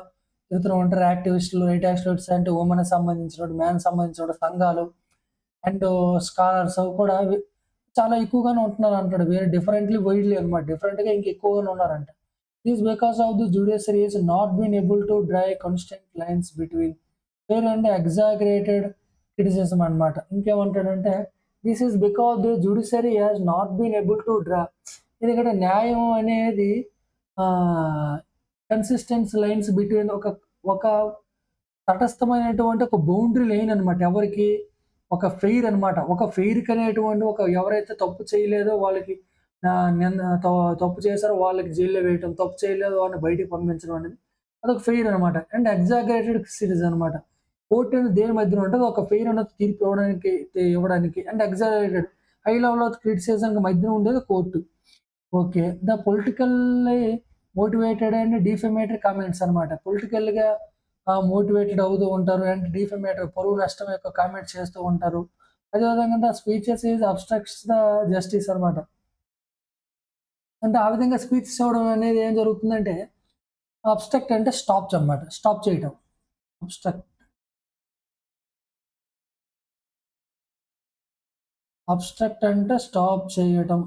తిడుతూనే ఉంటారు. యాక్టివిస్టులు, రైట్ యాక్టివిస్ట్స్ అంటే వుమెన్‌కి సంబంధించినటువంటి, మ్యాన్‌కి సంబంధించిన సంఘాలు అండ్ స్కాలర్స్ కూడా చాలా ఎక్కువగానే ఉంటున్నారు అంటాడు. వేరే డిఫరెంట్‌లీ, వైడ్‌లీ అనమాట. డిఫరెంట్‌గా ఇంకెక్కువగానే ఉన్నారంట. This because of the judiciary is not been able to draw constant lines between fair and exaggerated criticism అనమాట. ఇంకేమంటాడంటే, this is because the judiciary has not been able to draw, ఎందుకంటే న్యాయం అనేది ఆహ్, కన్సిస్టెన్స్ లైన్స్ బిట్వీన్ ఒక తటస్థమైనటువంటి ఒక boundary line అనమాట. ఎవరికీ? ఒక ఫెయిర్ అనమాట. ఒక ఫెయిర్‌కనేటువంటి ఎవరైతే తప్పు చేయలేదో వాళ్ళకి నిన్న తప్పు చేశారో వాళ్ళకి జైల్‌లో వేయటం, తప్పు చేయలేదో వాళ్ళని బయటికి పంపించడం అనేది అదొక ఫెయిర్ అనమాట. అండ్ ఎగ్జాగరేటెడ్ సిరీస్ అనమాట. కోర్ట్ అనేది దేని మధ్యన ఉంటది? ఒక ఫెయిర్ అన్నది తీర్పు ఇవ్వడానికి and exaggerated high level of క్రిటిసిజంకి మధ్యన ఉండేది court. Okay. The politically motivated and defamatory comments అనమాట. పొలిటికల్‌గా మోటివేటెడ్ అవుతూ ఉంటారు. అండ్ డిఫమేటరీ పరువు నష్టం యొక్క కామెంట్స్ చేస్తూ ఉంటారు. అదేవిధంగా the speeches is obstructs the justice అనమాట. అంటే ఆ విధంగా స్పీచెస్ ఇవ్వడం అనేది ఏం జరుగుతుందంటే, అబ్స్ట్రక్ట్ అంటే స్టాప్ అనమాట. స్టాప్ చేయటం. అబ్స్ట్రక్ట్. అబ్స్ట్రక్ట్ అంటే స్టాప్ చేయటం.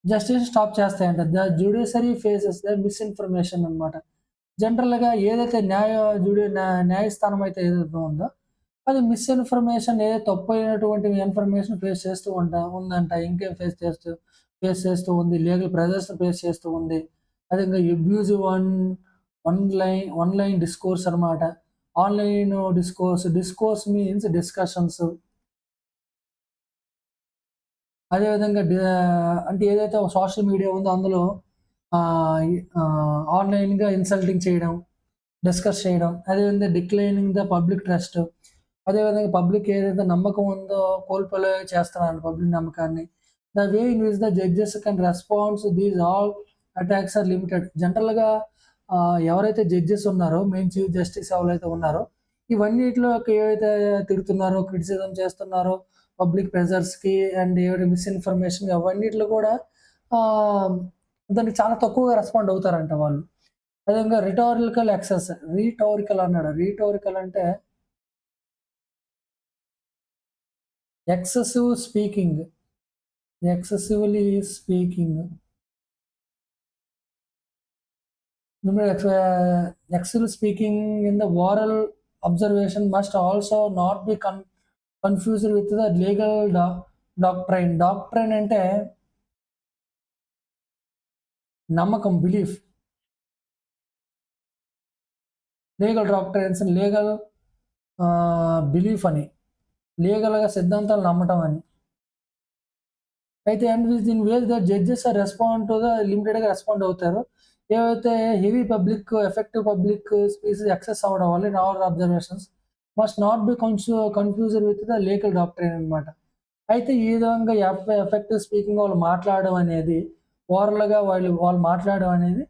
జస్టిస్ స్టాప్ చేస్తాయంట. The judiciary faces the misinformation అనమాట. జనరల్‌గా ఏదైతే న్యాయస్థానం అయితే ఏదైతే ఉందో, అది మిస్‌ఇన్ఫర్మేషన్ ఏదైతే తప్పైనటువంటి ఇన్ఫర్మేషన్ ఫేస్ చేస్తూ ఉందంట. ఇంకేం ఫేస్ చేస్తూ ఉంది. లీగల్ ప్రెజర్స్‌ని ఫేస్ చేస్తూ ఉంది. అదే ఇంగా అబ్యూజివ్ ఆన్‌లైన్ డిస్కోర్స్ అనమాట. Online discourse means discussions. అదేవిధంగా అంటే ఏదైతే సోషల్ మీడియా ఉందో అందులో ఆన్‌లైన్‌గా ఇన్సల్టింగ్ చేయడం, డిస్కస్ చేయడం. అదేవిధంగా డిక్లైనింగ్ ద పబ్లిక్ ట్రస్ట్. అదేవిధంగా పబ్లిక్ ఏదైతే నమ్మకం ఉందో కోల్పోయేలా చేస్తున్నారు పబ్లిక్ నమ్మకాన్ని. The way in which the judges can response these all attacks are limited. జనరల్‌గా ఎవరైతే జడ్జెస్ ఉన్నారో, మెయిన్ చీఫ్ జస్టిస్ ఎవరైతే ఉన్నారో, ఇవన్నిటిలో ఏవైతే తిడుతున్నారో, క్రిటిసిజం చేస్తున్నారో, పబ్లిక్ ప్రెజర్స్‌కి అండ్ ఏవైతే మిస్‌ఇన్ఫర్మేషన్ అవన్నిట్లో కూడా ఆహ్, దానికి చాలా తక్కువగా రెస్పాండ్ అవుతారంట వాళ్ళు. అదేవిధంగా రిటారికల్ అన్నాడు. రిటారికల్ అంటే excessive speaking. Excessively speaking. Excessive speaking in the oral observation must also not be confused with the legal doctrine. Doctrine అంటే నమ్మకం, belief. Legal doctrines, legal belief అని. లీగల్‌గా సిద్ధాంతాలు నమ్మటం అని. అయితే and with ways the judges are respond to the లిమిటెడ్‌గా respond అవుతారు. ఏవైతే heavy public, effective public speeches excess అవ్వడం వల్ల in our observations must not be confused with the legal doctrine అనమాట. అయితే ఈ విధంగా ఎఫెక్టివ్ స్పీకింగ్ వాళ్ళు మాట్లాడడం అనేది, ఓరల్‌గా వాళ్ళు మాట్లాడడం అనేది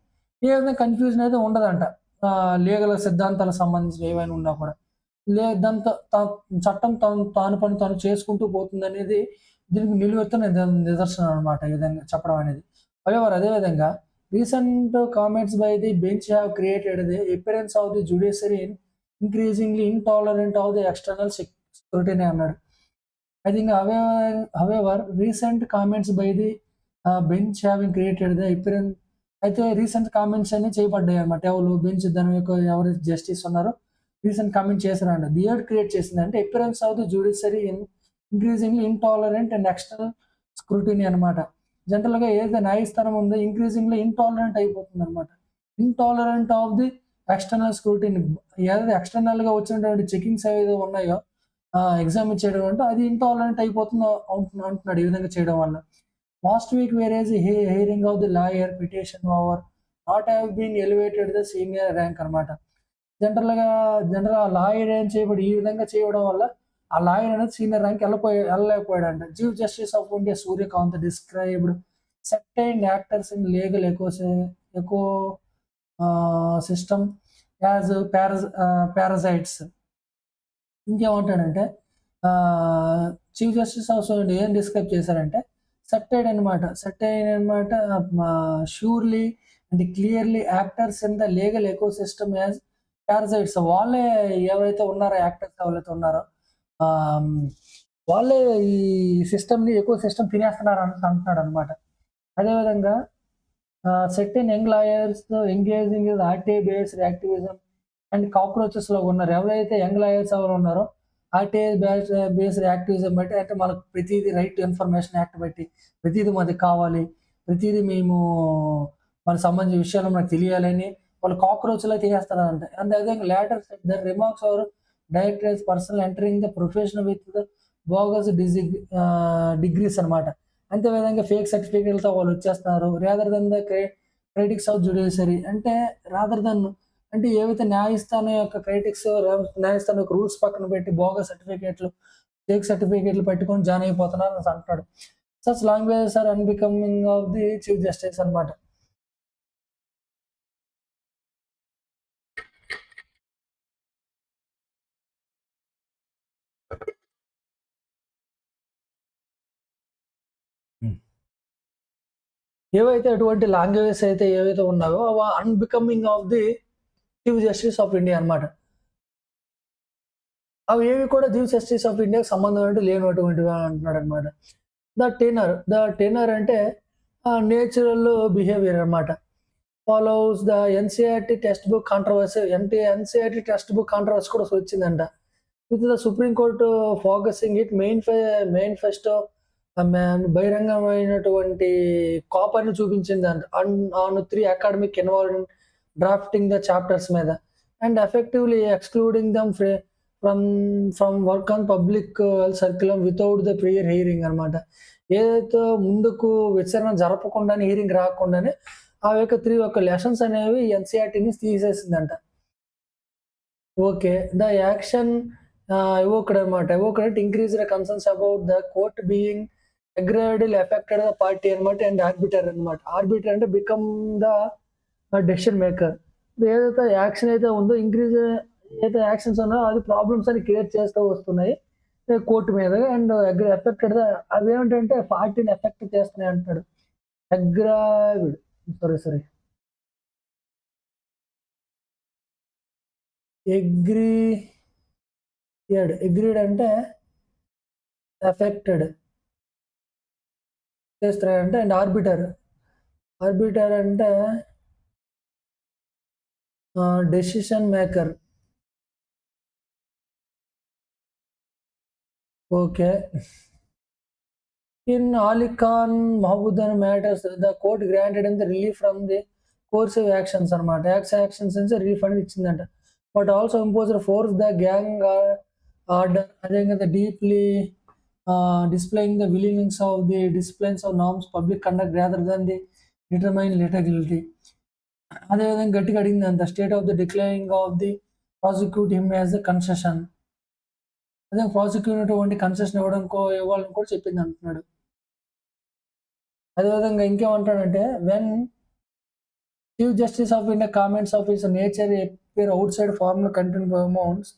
ఏ విధంగా కన్‌ఫ్యూజన్ అయితే ఉండదంట. లీగల్ సిద్ధాంతాలకు సంబంధించినవి ఏవైనా ఉన్నా కూడా. దాంతో చట్టం తాను పని తాను చేసుకుంటూ పోతుందనేది దీనికి నిలువెత్తున నిదర్శనం అనమాట. ఈ విధంగా చెప్పడం అనేది. హౌఎవర్ అదే విధంగా recent comments by the bench have created the appearance of the judiciary increasingly intolerant of the external scrutiny అన్నాడు. I think however, recent comments by the bench having created the appearance, అయితే recent comments అన్ని చేయబడ్డాయన్నమాట. ఎవరు bench దాని యొక్క ఎవరైతే justice ఉన్నారో recent comment చేశారంట. క్రియేట్ చేసిందంటే appearance of the judiciary increasingly intolerant and external scrutiny అనమాట. జనరల్‌గా ఏదైతే న్యాయస్థానం ఉందో ఇంక్రీజింగ్లీ ఇంటాలరెంట్ అయిపోతుందన్నమాట. Intolerant of the external scrutiny. ఏదైతే ఎక్స్టర్నల్‌గా వచ్చినటువంటి చెకింగ్స్ ఏవైతే ఉన్నాయో ఎగ్జామిన్ చేయడం అంటే అది ఇంటాలరెంట్ అయిపోతుందో అంటున్నాడు ఈ విధంగా చేయడం వల్ల. Last week average hearing of the lawyer petition over not have been elevated the senior rank అనమాట. జనరల్‌గా ఆ లాయర్ ఏం చేయబడి ఈ విధంగా చేయడం వల్ల ఆ లాయర్ అనేది సీనియర్ ర్యాంక్ ఎళ్ళలేకపోయాడంట. Chief justice of India Surya Kant described certain actors in legal ecosystem as parasites. ఇంకేమంటాడంటే చీఫ్ జస్టిస్ ఆఫ్ ఇండియా ఏం డిస్క్రైబ్ చేశారంటే సర్టెయిన్ అనమాట surely and clearly actors in the legal ecosystem as parasites. వాళ్ళే ఎవరైతే ఉన్నారో actors ఎవరైతే ఉన్నారో ఆహ్, వాళ్ళే ఈ సిస్టమ్‌ని ఎక్కువ సిస్టమ్ తినేస్తున్నారు అంటున్నాడు అనమాట. అదేవిధంగా certain young lawyers engaging with RTI based activism and కాక్రోచెస్‌లో ఉన్నారు. ఎవరైతే యంగ్ లాయర్స్ ఎవరు ఉన్నారో ఆర్‌టిఐ బేస్డ్ యాక్టివిజం బట్టి అంటే మనకు ప్రతీది రైట్ టు ఇన్ఫర్మేషన్ యాక్ట్ బట్టి ప్రతీది మనకు కావాలి. ప్రతీది మేము మనకు సంబంధించిన విషయాలు మనకు తెలియాలని వాళ్ళు కాక్రోచ్‌లా చేసేస్తున్నారంట. అండ్ అదే later said the remarks are directors personal entering the profession with the bogus degrees అనమాట. అంతే విధంగా ఫేక్ సర్టిఫికేట్‌లతో వాళ్ళు వచ్చేస్తున్నారు. Rather than the critics of judiciary అంటే రాదర్ దెన్ అంటే ఏవైతే న్యాయస్థానం యొక్క క్రైటిక్స్ న్యాయస్థానం యొక్క రూల్స్ పక్కన పెట్టి బోగస్ సర్టిఫికేట్‌లు, ఫేక్ సర్టిఫికేట్‌లు పట్టుకొని జాయిన్ అయిపోతున్నారు అనేసి అంటున్నాడు. Such languages are unbecoming of the chief justice అనమాట. హ్మ్. ఏవైతే అటువంటి లాంగ్వేజెస్ అయితే ఏవైతే ఉన్నాయో అవి unbecoming of the chief justice of India అనమాట. అవి ఏవి కూడా చీఫ్ జస్టిస్ ఆఫ్ ఇండియాకి సంబంధం అంటూ లేనటువంటివి అంటున్నాడనమాట. ద టెనర్ అంటే నేచురల్ బిహేవియర్ అనమాట. Follows the NCERT text book controversy NCERT text book controversy కూడా వచ్చిందంట. With the Supreme Court focusing it manifesto బహిరంగమైనటువంటి కాపర్‌ని చూపించిందంట. On 3 academic involved in drafting the chapters మీద and effectively excluding them from from work on public curriculum without the prior hearing అనమాట. ఏదైతే ముందుకు విచారణ జరపకుండానే హియరింగ్ రాకుండానే ఆ యొక్క 3 యొక్క లెసన్స్ అనేవి ఎన్‌సీఈఆర్‌టీ నుంచి తీసేసిందంట. ఓకే. ద యాక్షన్ evoked అనమాట. evoked అంటే increased concerns about the court being aggravatedly affected the party అనమాట అండ్ ఆర్బిటర్ అనమాట. ఆర్బిటర్ అంటే బికమ్ ద డెసిషన్ మేకర్. ఏదైతే యాక్షన్ అయితే ఉందో ఏదైతే యాక్షన్స్ ఉన్నాయో అది ప్రాబ్లమ్స్ అని క్రియేట్ చేస్తూ వస్తున్నాయి. కోర్ట్ మీద అండ్ ఎఫెక్టెడ్ ద అవేంటంటే పార్టీని ఎఫెక్ట్ చేస్తున్నాయి అంటున్నాడు. అగ్రావ్డ్ సారీ. అగ్రీ అగ్రీడ్ అంటే ఎఫెక్టెడ్ చేస్తున్నాయంటే అండ్ ఆర్బిటర్ అంటే decision maker. Okay. In Ali Khan Mahabuddin matters, the court granted him the relief from the coercive actions అనమాట. యాక్షన్స్ నుంచి రిలీఫ్ అనేది ఇచ్చిందంట. But also imposed force the gang order అదేవిధంగా deeply displaying the విలీనింగ్స్ of the disciplines of norms public conduct rather than the determine లిటగిలిటీ. అదేవిధంగా గట్టిగా అడిగిందంట. State of the declining of the prosecute him as the concession. అదే prosecute concession ఇవ్వాలని కూడా చెప్పింది అంటున్నాడు. అదేవిధంగా ఇంకేమంటాడంటే when chief justice of India comments of his nature appear outside formal content amounts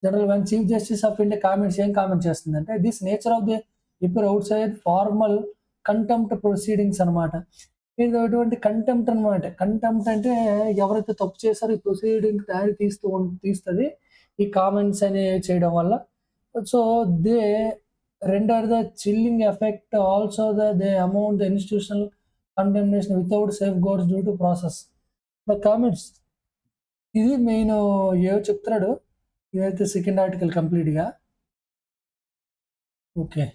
general when chief justice of India ఏం comment చేస్తుందంటే this nature of the appear outside formal contempt proceedings అనమాట. ఇది అటువంటి contempt అనమాట. Contempt అంటే ఎవరైతే తప్పు చేశారో ఈ ప్రొసీడింగ్ దారి తీస్తది ఈ కామెంట్స్ అనేవి చేయడం వల్ల. So they render the chilling effect also they amount the institutional condemnation without safe guards due to process the comments. ఇది మెయిన్ ఏవో చెప్తున్నాడు. ఇదైతే సెకండ్ ఆర్టికల్ కంప్లీట్‌గా. ఓకే.